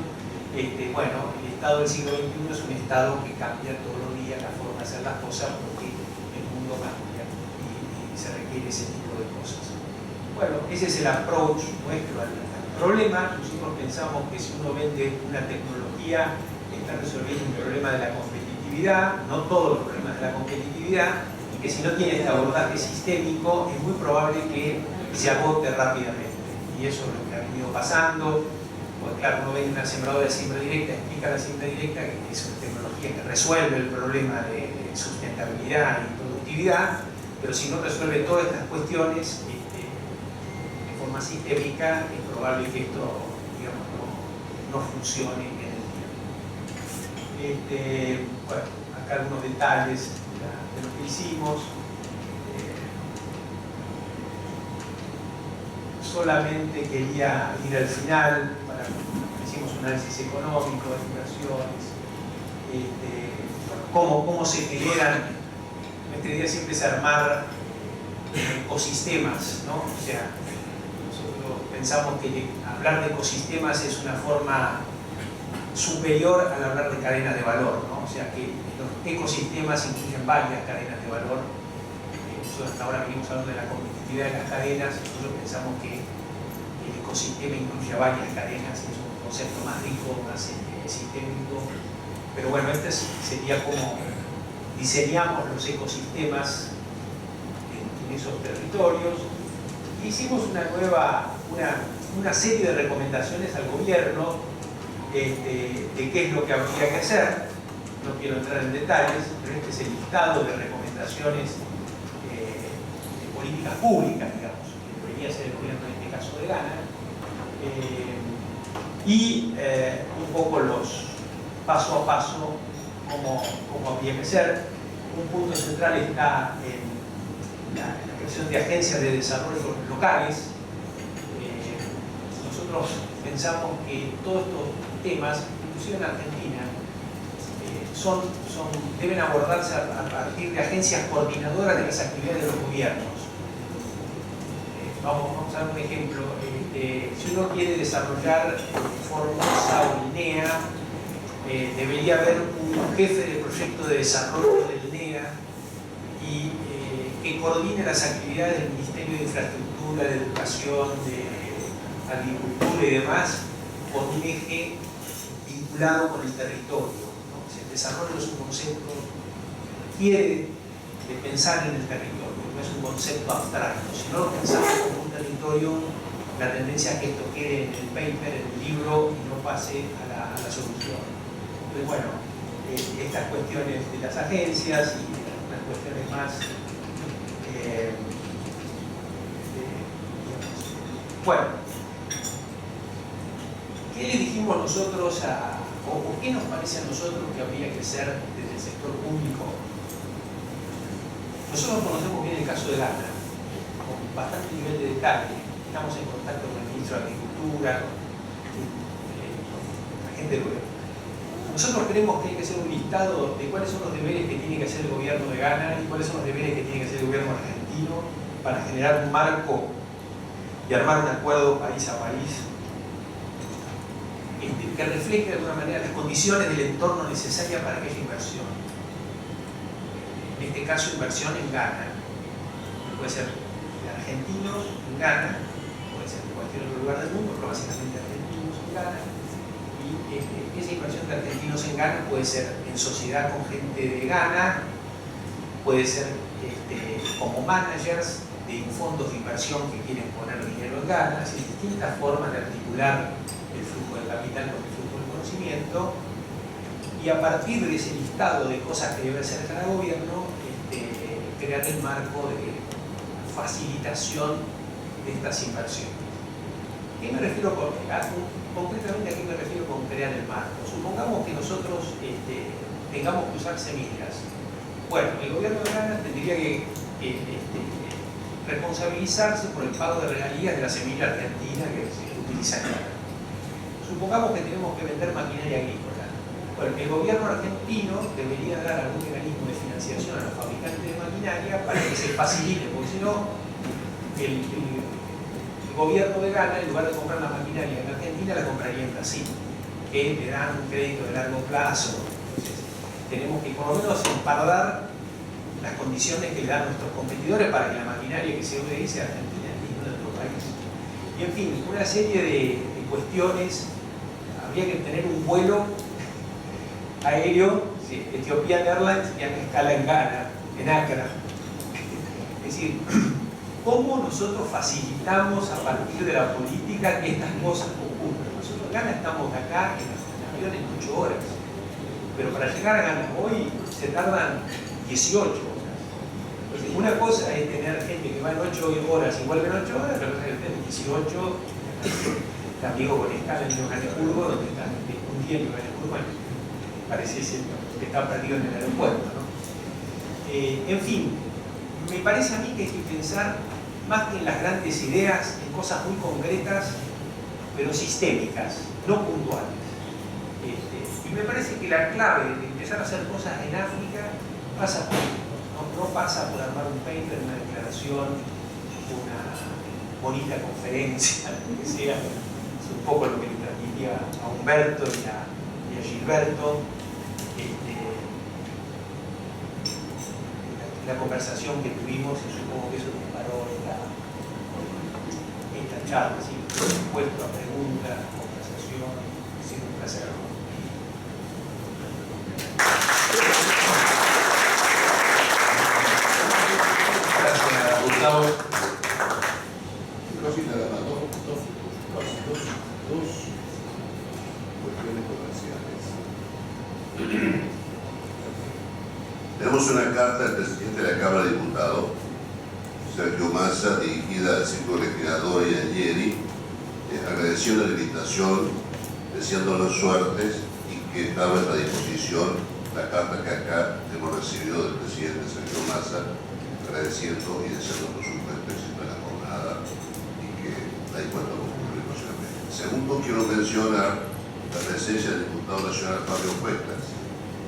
Bueno, el Estado del siglo XXI es un Estado que cambia todos los días la forma de hacer las cosas porque el mundo cambia y se requiere ese tipo de cosas. Bueno, ese es el approach nuestro al problema. Nosotros pensamos que si uno vende una tecnología está resolviendo un problema de la competitividad, no todos los problemas de la competitividad, y que si no tiene este abordaje sistémico es muy probable que se agote rápidamente. Y eso es lo que ha venido pasando. Pues claro, uno ve una sembradora de siembra directa, explica la siembra directa, que es una tecnología que resuelve el problema de sustentabilidad y productividad, pero si no resuelve todas estas cuestiones de forma sistémica, es probable que esto, digamos, no funcione en el tiempo. Bueno, acá algunos detalles de lo que hicimos. Solamente quería ir al final, hicimos un análisis económico de inversiones, cómo se generan. Nuestra idea siempre es armar ecosistemas, ¿no? O sea, nosotros pensamos que hablar de ecosistemas es una forma superior al hablar de cadenas de valor, ¿no? O sea, que los ecosistemas incluyen varias cadenas de valor. Nosotros hasta ahora venimos hablando de la competitividad de las cadenas. Nosotros pensamos que el ecosistema incluye varias cadenas, es un concepto más rico, más sistémico. Pero bueno, este sería como diseñamos los ecosistemas en esos territorios. Hicimos una serie de recomendaciones al gobierno de qué es lo que habría que hacer. No quiero entrar en detalles, pero este es el listado de recomendaciones de políticas públicas, digamos, que debería ser el gobierno en este caso de Ghana, y un poco los paso a paso cómo habría que ser. Un punto central está en la creación de agencias de desarrollo locales. Nosotros pensamos que todos estos temas, inclusive en Argentina, deben abordarse a partir de agencias coordinadoras de las actividades de los gobiernos. Vamos a dar un ejemplo. Si uno quiere desarrollar Formosa o el NEA, debería haber un jefe de proyecto de desarrollo del NEA y que coordine las actividades del Ministerio de Infraestructura, de Educación, de Agricultura y demás, con un eje vinculado con el territorio. El desarrollo es un concepto que requiere de pensar en el territorio, no es un concepto abstracto. Si no lo pensamos como un territorio, la tendencia es que esto quede en el paper, en el libro y no pase a la solución. Entonces, bueno, estas cuestiones de las agencias y unas cuestiones más bueno, ¿qué le dijimos nosotros o qué nos parece a nosotros que habría que hacer desde el sector público? Nosotros conocemos bien el caso de Ghana, con bastante nivel de detalle. Estamos en contacto con el ministro de Agricultura, con la gente del gobierno. Nosotros creemos que hay que hacer un listado de cuáles son los deberes que tiene que hacer el gobierno de Ghana y cuáles son los deberes que tiene que hacer el gobierno argentino para generar un marco y armar un acuerdo país a país que refleje de alguna manera las condiciones del entorno necesaria para aquella inversión. en este caso inversión en Ghana. Puede ser de argentinos en Ghana, puede ser de cualquier otro lugar del mundo, pero básicamente argentinos en Ghana. Y esa inversión de argentinos en Ghana puede ser en sociedad con gente de Ghana, puede ser como managers de fondos de inversión que quieren poner dinero en Ghana, así distintas formas de articular el flujo de capital con el flujo de conocimiento, y a partir de ese listado de cosas que debe hacer cada gobierno, crear el marco de facilitación de estas inversiones. ¿Qué me refiero concretamente a qué me refiero con crear el marco? Supongamos que nosotros tengamos que usar semillas. Bueno, el gobierno de Ghana tendría que responsabilizarse por el pago de regalías de la semilla argentina que se utiliza en Ghana. Supongamos que tenemos que vender maquinaria agrícola. Bueno, el gobierno argentino debería dar algún mecanismo de financiación a los fabricantes de maquinaria para que se facilite, porque si no, el gobierno de Ghana, en lugar de comprar la maquinaria en Argentina, la compraría en Brasil, que le dan un crédito de largo plazo. Entonces, tenemos que por lo menos empardar las condiciones que le dan nuestros competidores para que la maquinaria que se use sea argentina y no de otro país. Y en fin, una serie de cuestiones. Habría que tener un vuelo aéreo, sí, Ethiopian Airlines, que haga escala en Ghana, en Accra. Es decir, ¿cómo nosotros facilitamos a partir de la política que estas cosas ocurran? Nosotros en Ghana estamos acá en avión en 8 horas, pero para llegar a Ghana hoy se tardan 18 horas. Entonces, una cosa es tener gente que va en 8 horas y vuelve en 8 horas, pero otra es tener 18 amigos con escala en Johannesburgo, donde están un día en Johannesburgo, bueno, parece que está perdido en el aeropuerto, ¿no? En fin, me parece a mí que hay que pensar más que en las grandes ideas, en cosas muy concretas, pero sistémicas, no puntuales. Y me parece que la clave de empezar a hacer cosas en África pasa por esto, no pasa por armar un paper, una declaración, una bonita conferencia, lo que sea. Es un poco lo que le transmitía a Humberto y a Gilberto. La conversación que tuvimos, y supongo que eso disparó esta charla, ¿sí? Puesto a preguntas, conversación, ha sido un placer. Gracias, Gustavo. Dos cuestiones comerciales. Tenemos una carta del presidente de la Cámara de Diputados, Sergio Massa, dirigida al Círculo Legislador y a Yeri, agradeciendo la invitación, deseándonos suertes y que estaba a nuestra disposición la carta que acá hemos recibido del presidente Sergio Massa, agradeciendo y deseando por supuesto éxito en la jornada y que está dispuesto a concluir próximamente. Segundo, quiero mencionar la presencia del diputado nacional Fabio Cuestas,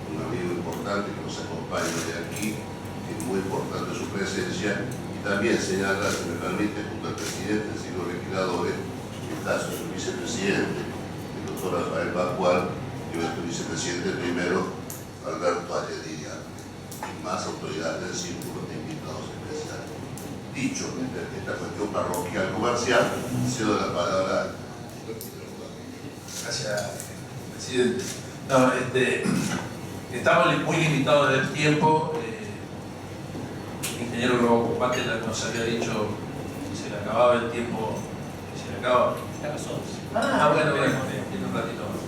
un amigo importante que nos acompaña de aquí, que es muy importante su presencia, y también señala, si me permite, junto al presidente del Círculo de Legisladores, que está su vicepresidente, el doctor Rafael Pascual, y nuestro vicepresidente primero, Alberto Allediria, y más autoridades del Círculo de Invitados Especiales. Dicho esta cuestión parroquial comercial, cedo la palabra al Gracias, presidente. No, estamos muy limitados en el tiempo. El ingeniero Globo Pátela nos había dicho que se le acababa el tiempo, que se le acaba. Está a las 11. Ah, bueno, tiene un ratito más.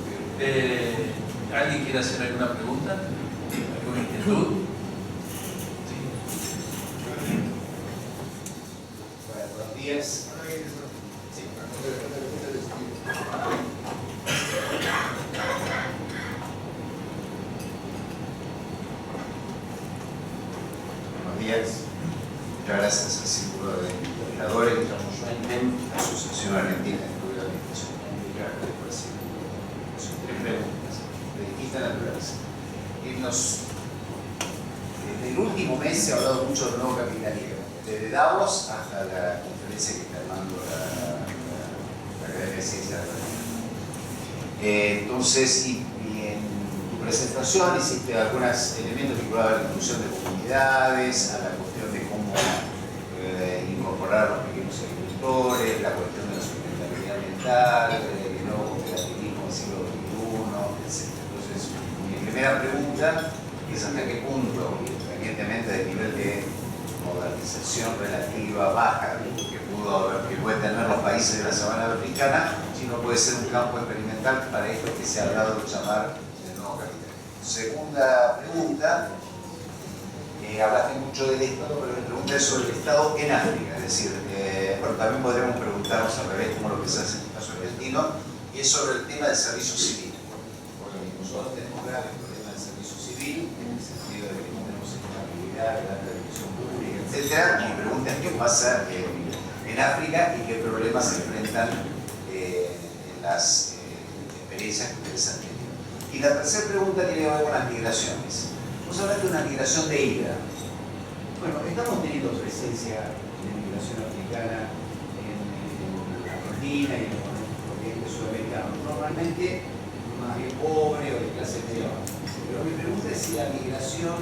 ¿Alguien quiere hacer alguna pregunta? ¿Alguna inquietud? Sí. Buenos días. Buenos días. Muchas gracias al Círculo de Legisladores, la Asociación Argentina de Estudio de la Administración Pública, por hacer sus 3 preguntas de distinta naturaleza. Desde el último mes se ha hablado mucho del nuevo capitalismo, desde Davos hasta la conferencia que está armando la Academia de Ciencias de la Economía. Entonces, y en tu presentación hiciste algunos elementos vinculados a la inclusión de comunidades, a la cuestión de cómo incorporar a los pequeños agricultores, la cuestión de la sustentabilidad ambiental, el nuevo cooperativismo del siglo XXI, etc. Entonces, mi primera pregunta es hasta qué punto, independientemente del nivel de modernización relativa baja que pueden tener los países de la sabana africana, si no puede ser un campo experimental para esto que se ha dado de llamar el nuevo capitalismo. Segunda pregunta, hablaste mucho del Estado, pero mi pregunta es sobre el Estado en África, es decir, bueno, también podríamos preguntarnos al revés cómo lo pensás en el caso argentino, y es sobre el tema del servicio civil, porque nosotros tenemos graves problemas del servicio civil, en el sentido de que no tenemos estabilidad, la televisión pública, etc. Mi pregunta es qué pasa en África y qué problemas se enfrentan en las experiencias que ustedes han tenido. Y la tercera pregunta tiene que ver con las migraciones. Vos hablaste de una migración de ida. Bueno, estamos teniendo presencia de migración africana en Argentina y en los continentes sudamericanos. Normalmente más bien pobre o de clase media baja. Pero mi pregunta es si la migración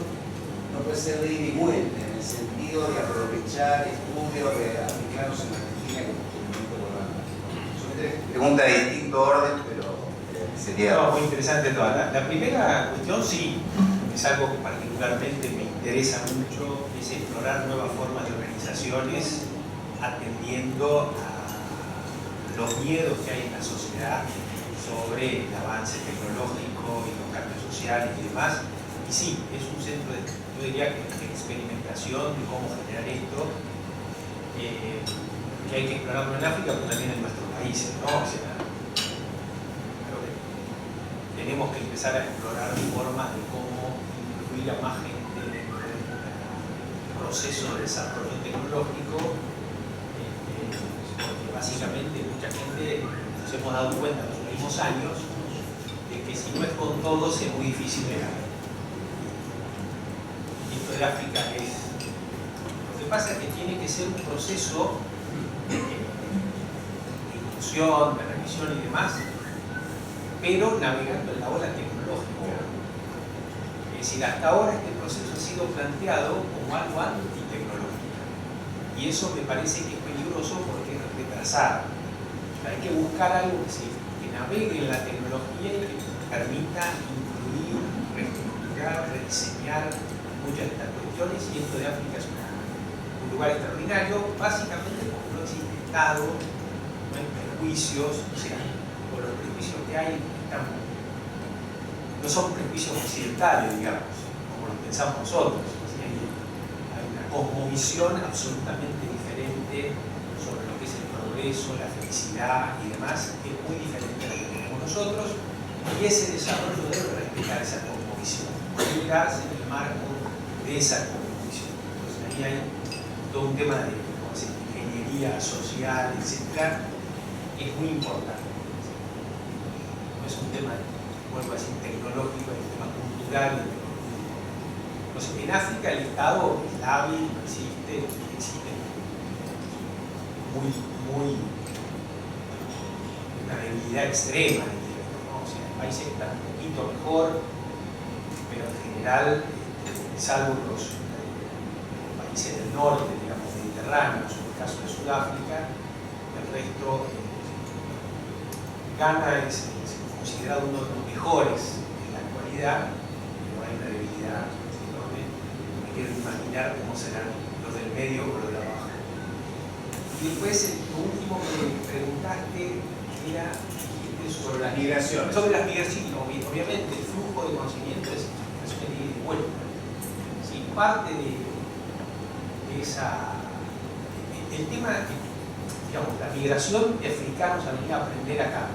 no puede ser de ida y vuelta, en el sentido de aprovechar estudios de africanos en Argentina como experimento volando. Son tres preguntas de distinto orden, pero sería... No, muy interesante toda. La primera cuestión sí, es algo que particularmente me interesa mucho, es explorar nuevas formas de organizaciones atendiendo a los miedos que hay en la sociedad sobre el avance tecnológico y los cambios sociales y demás. Y sí, es un centro de, yo diría que de experimentación de cómo generar esto, que hay que explorarlo en África, pero también en nuestros países, ¿no? O sea, creo que tenemos que empezar a explorar formas de cómo incluir a más gente dentro del proceso de desarrollo tecnológico, porque básicamente mucha gente nos hemos dado cuenta en los últimos años de que si no es con todos es muy difícil de ganar. Esto de África es... Lo que pasa es que tiene que ser un proceso de inclusión, de revisión y demás, pero navegando en la ola tecnológica. Es decir, hasta ahora este proceso ha sido planteado como algo antitecnológico. Y eso me parece que es peligroso porque es retrasar. Hay que buscar algo que navegue en la tecnología y que permita incluir, reestructurar, rediseñar muchas de estas cuestiones, y esto de África es un lugar extraordinario, básicamente porque no existe Estado, no hay prejuicios, o sea, por los prejuicios que hay no son prejuicios occidentales, digamos, como los pensamos nosotros. Hay una cosmovisión absolutamente diferente sobre lo que es el progreso, la felicidad y demás, que es muy diferente a lo que tenemos nosotros, y ese desarrollo debe respetar esa cosmovisión, debe darse en el marco de esa cosmovisión. Entonces ahí hay todo un tema de ingeniería social, etc., que es muy importante. No es un tema, vuelvo a decir, tecnológico, es un tema cultural. Entonces, en África el Estado es hábil, existe una debilidad extrema, ¿no? O sea, el país está un poquito mejor, pero en general, salvo los países del norte, digamos, mediterráneos, en el caso de Sudáfrica, el resto, Ghana es considerado uno de los mejores en la actualidad, pero hay una debilidad enorme. Me quiero imaginar cómo serán los del medio o los de abajo. Y después, lo último que me preguntaste era sobre las migraciones. Sobre las migraciones, obviamente, el flujo de conocimiento es una ida y vuelta. Sí, parte de esa... El tema, digamos, la migración de africanos a venir a aprender acá,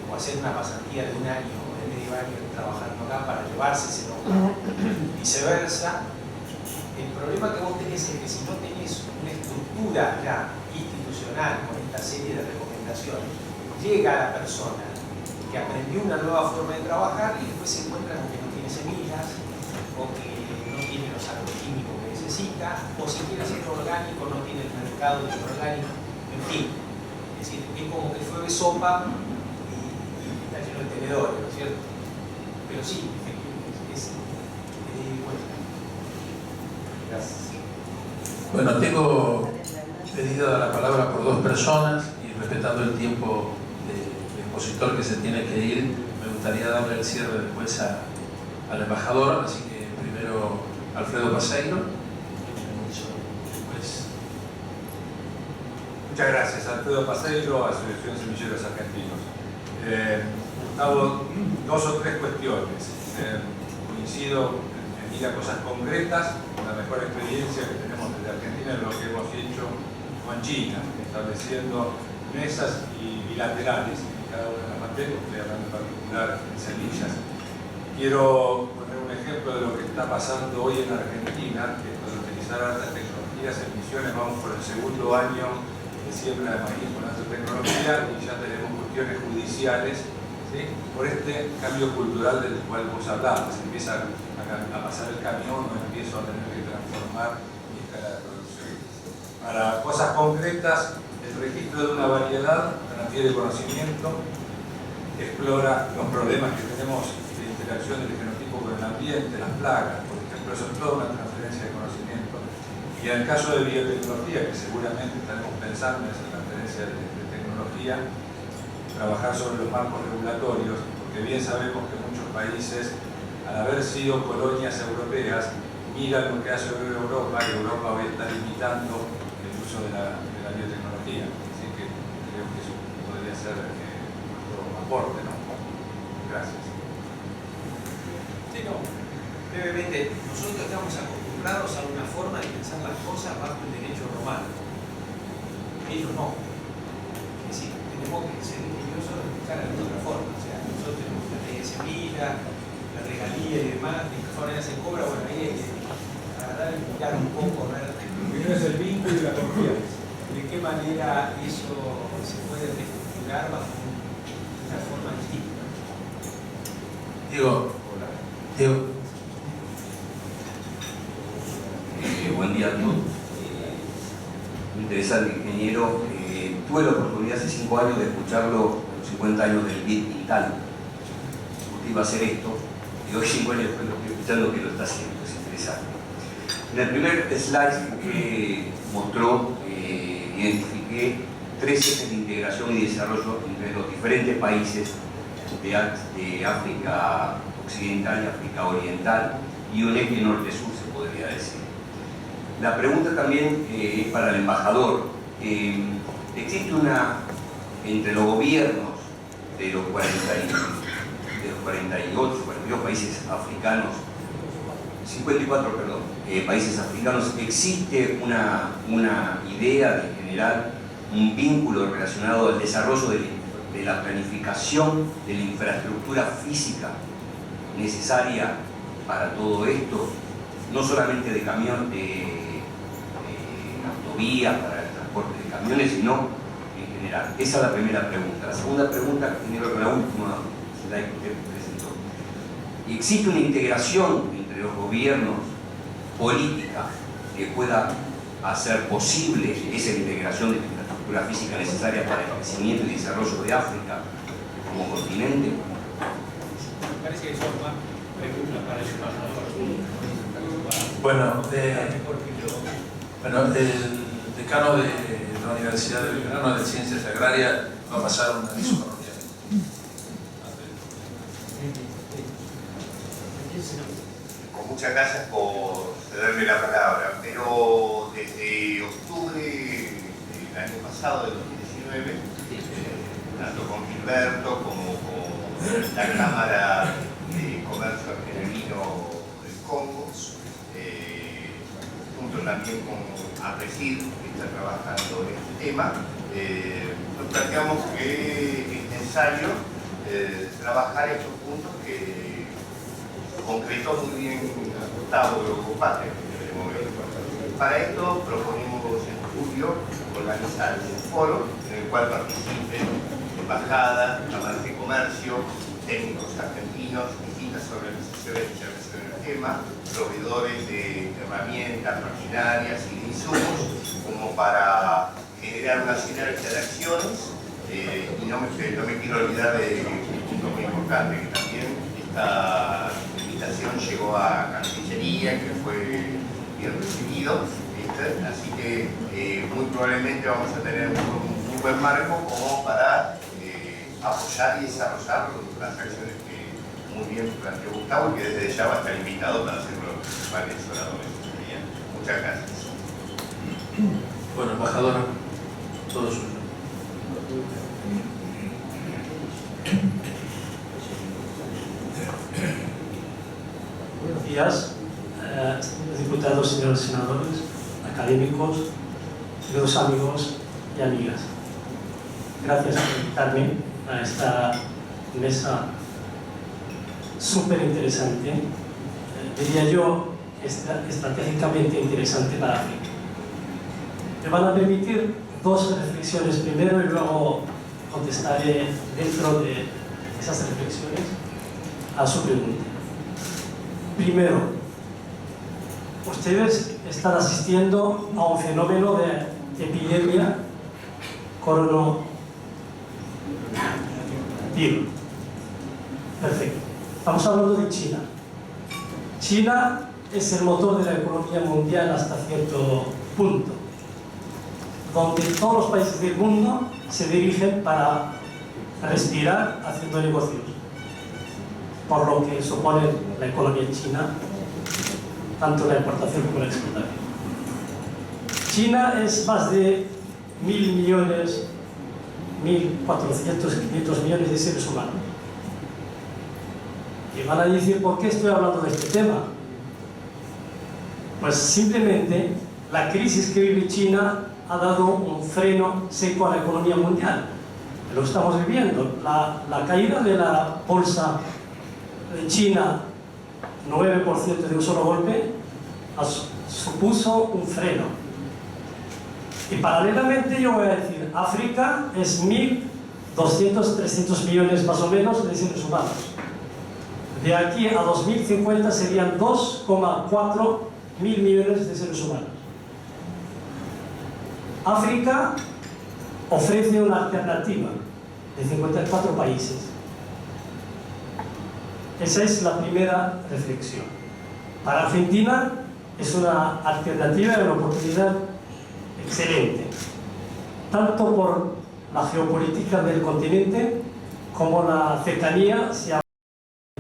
o hacer una pasantía de un año o de medio año trabajando acá para llevarse ese know-how, viceversa. El problema que vos tenés es que si no tenés una estructura ya institucional con esta serie de recomendaciones, llega a la persona que aprendió una nueva forma de trabajar y después se encuentra con que no tiene semillas o que no tiene los agroquímicos que necesita, o si quiere ser orgánico no tiene el mercado de orgánico, en fin. Es decir, es como que fue de sopa y está lleno de tenedores, ¿no es cierto? pero sí, efectivamente, bueno. Gracias. Bueno, tengo pedida la palabra por dos personas y respetando el tiempo del expositor que se tiene que ir, me gustaría darle el cierre después al embajador, así que primero Alfredo Paseiro. Muchas gracias, Alfredo Paseiro, Asociación Semilleros Argentinos. Gustavo, dos o tres cuestiones. Coincido en ir a cosas concretas, la mejor experiencia que tenemos desde Argentina es lo que hemos hecho con China, estableciendo mesas y bilaterales en cada una de las materias, estoy hablando en particular de semillas. Quiero poner un ejemplo de lo que está pasando hoy en Argentina, que es para utilizar altas tecnologías en Misiones, vamos por el segundo año de siembra de maíz con alta tecnología y ya tenemos cuestiones judiciales, ¿sí?, por este cambio cultural del cual vos hablabas. Empieza a pasar el camión, no empiezo a tener que transformar mi escala de producción. Para cosas concretas, el registro de una variedad transfiere conocimiento, explora los problemas que tenemos de interacción del genotipo con el ambiente, las plagas, por ejemplo, eso es toda una transferencia de conocimiento. Y en el caso de biotecnología, que seguramente estaremos pensando en esa transferencia de tecnología, trabajar sobre los marcos regulatorios, porque bien sabemos que muchos países, al haber sido colonias europeas, miran lo que hace Europa y Europa hoy está limitando el uso de la biotecnología. Así que creo que eso podría ser nuestro aporte, ¿no? Gracias. Sí, no. Brevemente, nosotros estamos acostumbrados a una forma de pensar las cosas bajo el derecho romano. Ellos no. Es decir, tenemos que ser ingeniosos de buscar de otra forma. O sea, nosotros tenemos la ley de semilla, la regalía y demás, de qué manera se cobra, bueno, ahí hay que agarrar y mirar un poco, ver. Primero es el vínculo y la confianza. De qué manera eso se puede reestructurar bajo una forma distinta. Diego. Buen día a todos. Muy interesante, ingeniero. Tuve la oportunidad hace 5 años de escucharlo en los 50 años del BID Vital. Usted iba a hacer esto, y hoy 5 años después lo estoy escuchando que lo está haciendo. Es interesante. En el primer slide que mostró, identifiqué 3 ejes de integración y desarrollo entre los diferentes países de África Occidental y África Oriental, y un eje norte-sur, se podría decir. La pregunta también es para el embajador. Existe entre los gobiernos de los 42 países africanos, 54, perdón, países africanos, existe una idea de generar un vínculo relacionado al desarrollo de la planificación de la infraestructura física necesaria para todo esto, no solamente de camión, de autovías para el transporte de camiones, sino en general. Esa es la primera pregunta. La segunda pregunta tiene que ver con la última slide que usted presentó. ¿Existe una integración entre los gobiernos política que pueda hacer posible esa integración de la infraestructura física necesaria para el crecimiento y desarrollo de África como continente? Me parece que son más preguntas para el embajador. Bueno, el decano de la Universidad de Belgrano de Ciencias Agrarias va a pasar una de sus reuniones. Muchas gracias por cederme la palabra, pero desde octubre del año pasado, del 2019, tanto con Gilberto como con la Cámara de Comercio Argentino del Congo, junto también con APRESID, que está trabajando en este tema, nos planteamos que es necesario trabajar estos puntos que concretó muy bien Gustavo Patria en este momento. Para esto proponemos en julio organizar un foro en el cual participen embajadas, cámaras de comercio, técnicos argentinos, distintas organizaciones que en el tema, proveedores de herramientas, maquinarias y de insumos, como para generar una sinergia de acciones. Y no me quiero olvidar de un punto muy importante, que también esta invitación llegó a Cancillería, que fue bien recibido, ¿viste? Así que muy probablemente vamos a tener un muy buen marco como para apoyar y desarrollar las acciones que muy bien planteó Gustavo y que desde ya va a estar invitado para ser los principales oradores. Bien, muchas gracias. Bueno, embajadora, todo suyo. Buenos días, señores diputados, señores senadores, académicos, queridos amigos y amigas. Gracias por invitarme a esta mesa súper interesante, diría yo, estratégicamente interesante para África. Me van a permitir dos reflexiones primero y luego contestaré dentro de esas reflexiones a su pregunta. Primero, ustedes están asistiendo a un fenómeno de epidemia coronavirus. Perfecto. Estamos hablando de China. China es el motor de la economía mundial hasta cierto punto, donde todos los países del mundo se dirigen para respirar haciendo negocios, por lo que supone la economía china, tanto la importación como la exportación. China es más de 1.000 millones, 1.400, 500 millones de seres humanos. Y van a decir, ¿por qué estoy hablando de este tema? Pues simplemente la crisis que vive China ha dado un freno seco a la economía mundial. Lo estamos viviendo. La caída de la bolsa de China, 9% de un solo golpe, supuso un freno. Y paralelamente yo voy a decir, África es 1.200, 300 millones más o menos de seres humanos. De aquí a 2050 serían 2,4 mil millones de seres humanos. África ofrece una alternativa de 54 países. Esa es la primera reflexión. Para Argentina es una alternativa y una oportunidad excelente, tanto por la geopolítica del continente como la cercanía,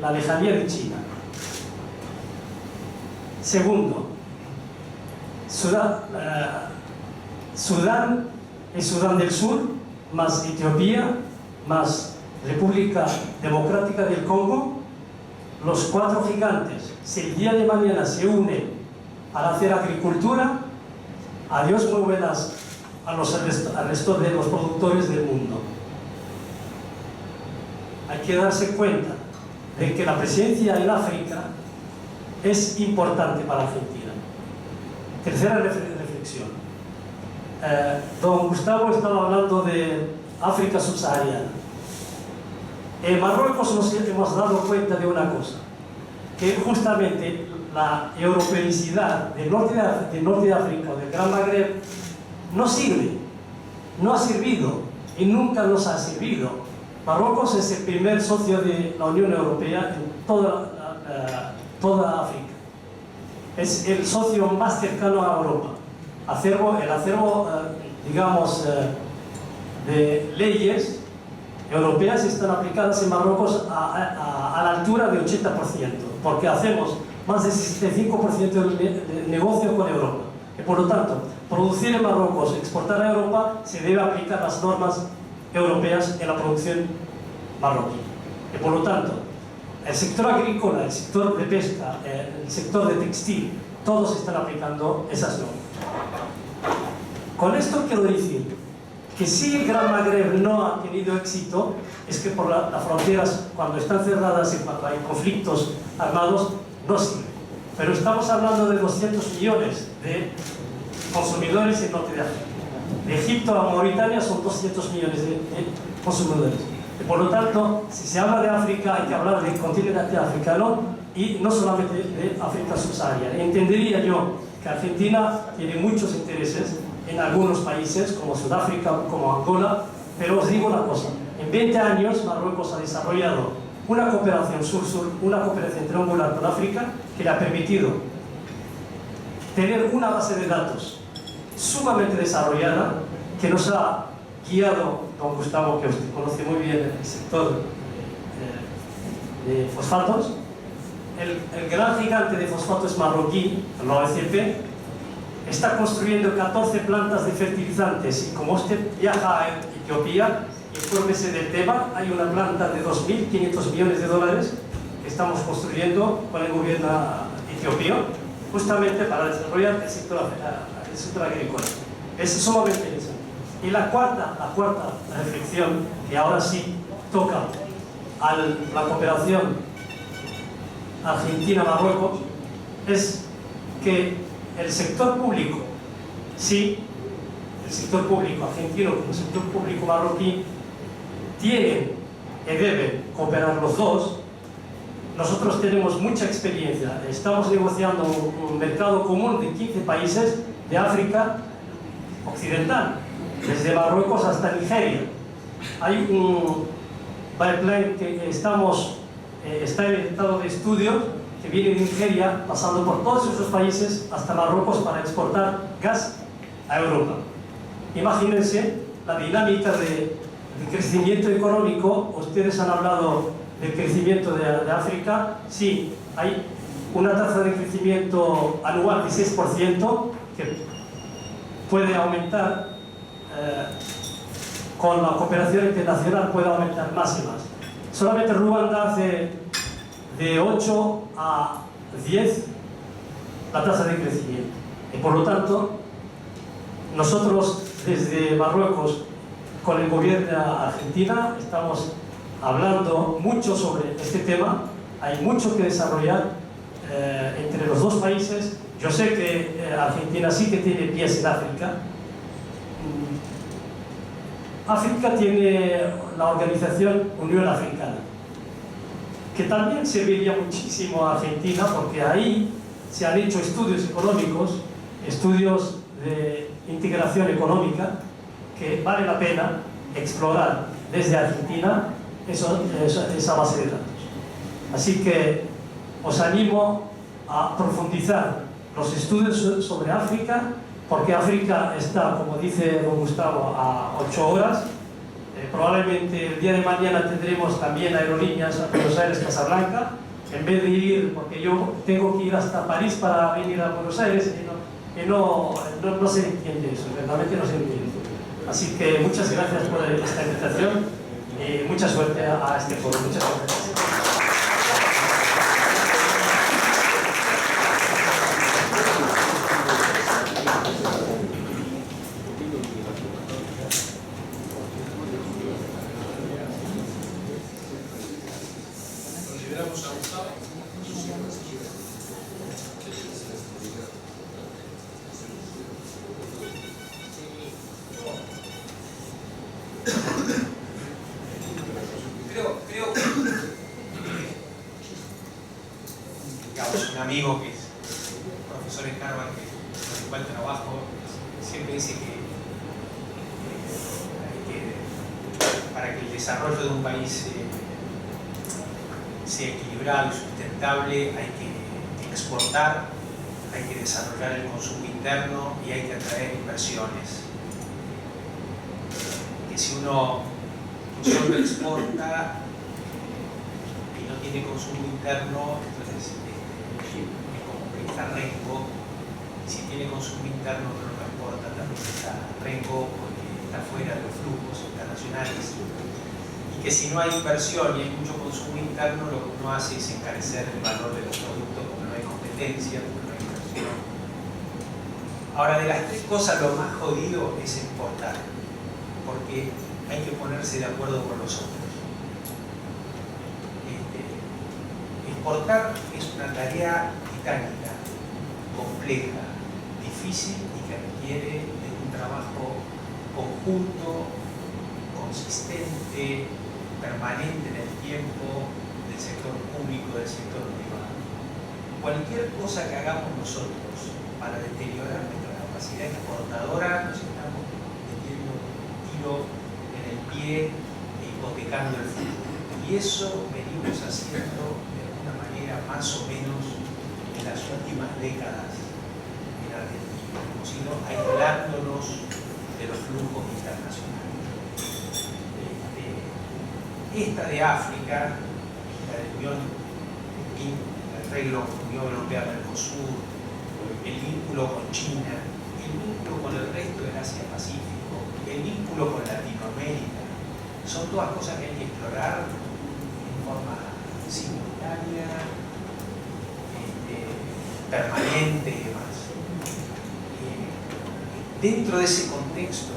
la lejanía de China. Segundo, Sudán es Sudán del Sur, más Etiopía, más República Democrática del Congo, los cuatro gigantes. Si el día de mañana se unen para hacer agricultura, adiós muy buenas al resto de los productores del mundo. Hay que darse cuenta de que la presencia en África es importante para Argentina. Tercera reflexión. Don Gustavo estaba hablando de África subsahariana. En Marruecos nos hemos dado cuenta de una cosa, que justamente la europeicidad del norte de África, del Gran Magreb, no sirve, no ha servido y nunca nos ha servido. Marruecos es el primer socio de la Unión Europea en toda África. Es el socio más cercano a Europa. El acervo, digamos, de leyes europeas están aplicadas en Marruecos a la altura del 80%, porque hacemos más del 65% de negocio con Europa. Y por lo tanto, producir en Marruecos, exportar a Europa, se debe aplicar las normas europeas en la producción marroquí. Y por lo tanto, el sector agrícola, el sector de pesca, el sector de textil, todos están aplicando esas normas. Con esto quiero decir que si el Gran Magreb no ha tenido éxito, es que por las fronteras, cuando están cerradas y cuando hay conflictos armados, no sirve. Pero estamos hablando de 200 millones de consumidores en norte de África. De Egipto a Mauritania son 200 millones de consumidores. Y por lo tanto, si se habla de África, hay que hablar del continente africano y no solamente de África subsahariana. Entendería yo que Argentina tiene muchos intereses en algunos países, como Sudáfrica, como Angola, pero os digo una cosa, en 20 años Marruecos ha desarrollado una cooperación sur-sur, una cooperación triangular con África que le ha permitido tener una base de datos sumamente desarrollada que nos ha guiado, don Gustavo, que usted conoce muy bien el sector de fosfatos. El gran gigante de fosfatos marroquí, la OCP, está construyendo 14 plantas de fertilizantes y como usted viaja a Etiopía, infórmese del tema, hay una planta de 2.500 millones de dólares que estamos construyendo con el gobierno etiopio justamente para desarrollar el sector agrícola. Es sumamente interesante. Y la cuarta reflexión, que ahora sí toca a la cooperación Argentina-Marruecos, es que el sector público, sí, el sector público argentino como el sector público marroquí, tienen y deben cooperar los dos. Nosotros tenemos mucha experiencia, estamos negociando un mercado común de 15 países de África occidental, desde Marruecos hasta Nigeria. Hay un pipeline que está en estado de estudio que viene de Nigeria, pasando por todos esos países hasta Marruecos para exportar gas a Europa. Imagínense la dinámica de crecimiento económico. Ustedes han hablado del crecimiento de África. Sí, hay una tasa de crecimiento anual de 6% que puede aumentar con la cooperación internacional, puede aumentar más y más. Solamente Ruanda hace de 8 a 10 la tasa de crecimiento. Y por lo tanto, nosotros desde Marruecos con el gobierno de Argentina estamos hablando mucho sobre este tema. Hay mucho que desarrollar entre los dos países. Yo sé que Argentina sí que tiene pies en África. África tiene la organización Unión Africana, que también serviría muchísimo a Argentina, porque ahí se han hecho estudios económicos, estudios de integración económica, que vale la pena explorar desde Argentina esa base de datos. Así que os animo a profundizar los estudios sobre África, porque África está, como dice don Gustavo, a 8 horas. Probablemente el día de mañana tendremos también aerolíneas a Buenos Aires, Casablanca, en vez de ir, porque yo tengo que ir hasta París para venir a Buenos Aires y no se entiende eso, realmente no se entiende. Así que muchas gracias por esta invitación y mucha suerte a este foro. Muchas gracias. Digamos, un amigo que es profesor en Harvard, con el cual trabajo, siempre dice que para que el desarrollo de un país sea equilibrado y sustentable hay que exportar, hay que desarrollar el consumo interno y hay que atraer inversiones. Que si uno solo exporta y no tiene consumo interno, entonces es como que está rengo, y si tiene consumo interno pero no exporta, también está rengo porque está fuera de los flujos internacionales. Y que si no hay inversión y hay mucho consumo interno, lo que uno hace es encarecer el valor de los productos porque no hay competencia, porque no hay inversión. Ahora, de las tres cosas, lo más jodido es exportar, porque hay que ponerse de acuerdo con los otros. Exportar es una tarea titánica, compleja, difícil y que requiere de un trabajo conjunto, consistente, permanente en el tiempo, del sector público, del sector privado. Cualquier cosa que hagamos nosotros para deteriorar nuestra capacidad exportadora, nos estamos metiendo un tiro en el pie e hipotecando el futuro. Y Y eso venimos haciendo de alguna manera más o menos en las últimas décadas en Argentina. Hemos ido aislándonos de los flujos internacionales. Esta de África, la de el arreglo Unión Europea-Mercosur, el vínculo con China, el vínculo con el resto del Asia-Pacífico, el vínculo con Latinoamérica, son todas cosas que hay que explorar en forma simultánea, permanente y demás. Dentro de ese contexto,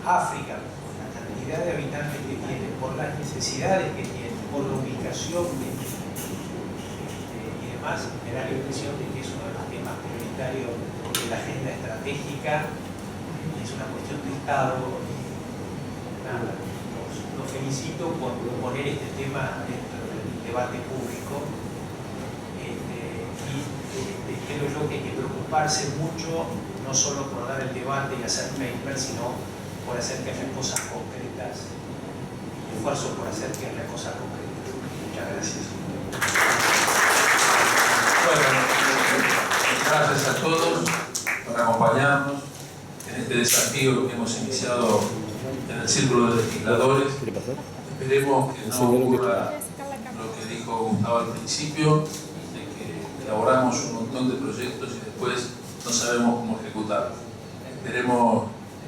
África, por la cantidad de habitantes que tiene, por las necesidades que tiene, por la ubicación que tiene, y demás, me da la impresión de que es uno de los temas prioritarios de la agenda estratégica, es una cuestión de Estado. Nada, los felicito por poner este tema dentro del debate público. Creo yo que hay que preocuparse mucho, no solo por dar el debate y hacer papers, sino por hacer que haya cosas concretas, esfuerzo por hacer que haya cosas concretas. Muchas gracias. Bueno, gracias a todos por acompañarnos en este desafío que hemos iniciado en el Círculo de Legisladores. Esperemos que no ocurra lo que dijo Gustavo al principio, elaboramos un montón de proyectos y después no sabemos cómo ejecutarlos. Esperemos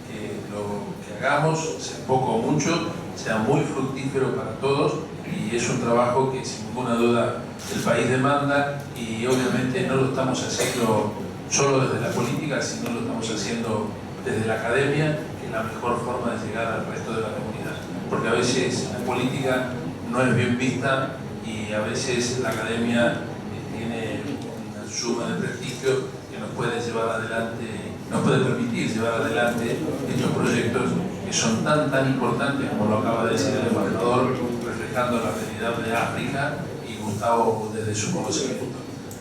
que lo que hagamos, sea poco o mucho, sea muy fructífero para todos y es un trabajo que sin ninguna duda el país demanda y obviamente no lo estamos haciendo solo desde la política, sino lo estamos haciendo desde la academia, que es la mejor forma de llegar al resto de la comunidad. Porque a veces la política no es bien vista y a veces la academia tiene una suma de prestigio que nos puede llevar adelante, nos puede permitir llevar adelante estos proyectos que son tan importantes como lo acaba de decir el embajador, reflejando la realidad de África y Gustavo desde su conocimiento.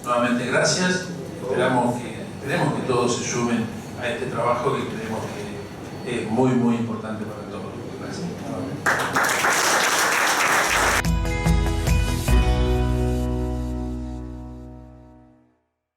Nuevamente gracias, esperemos que todos se sumen a este trabajo que creemos que es muy importante para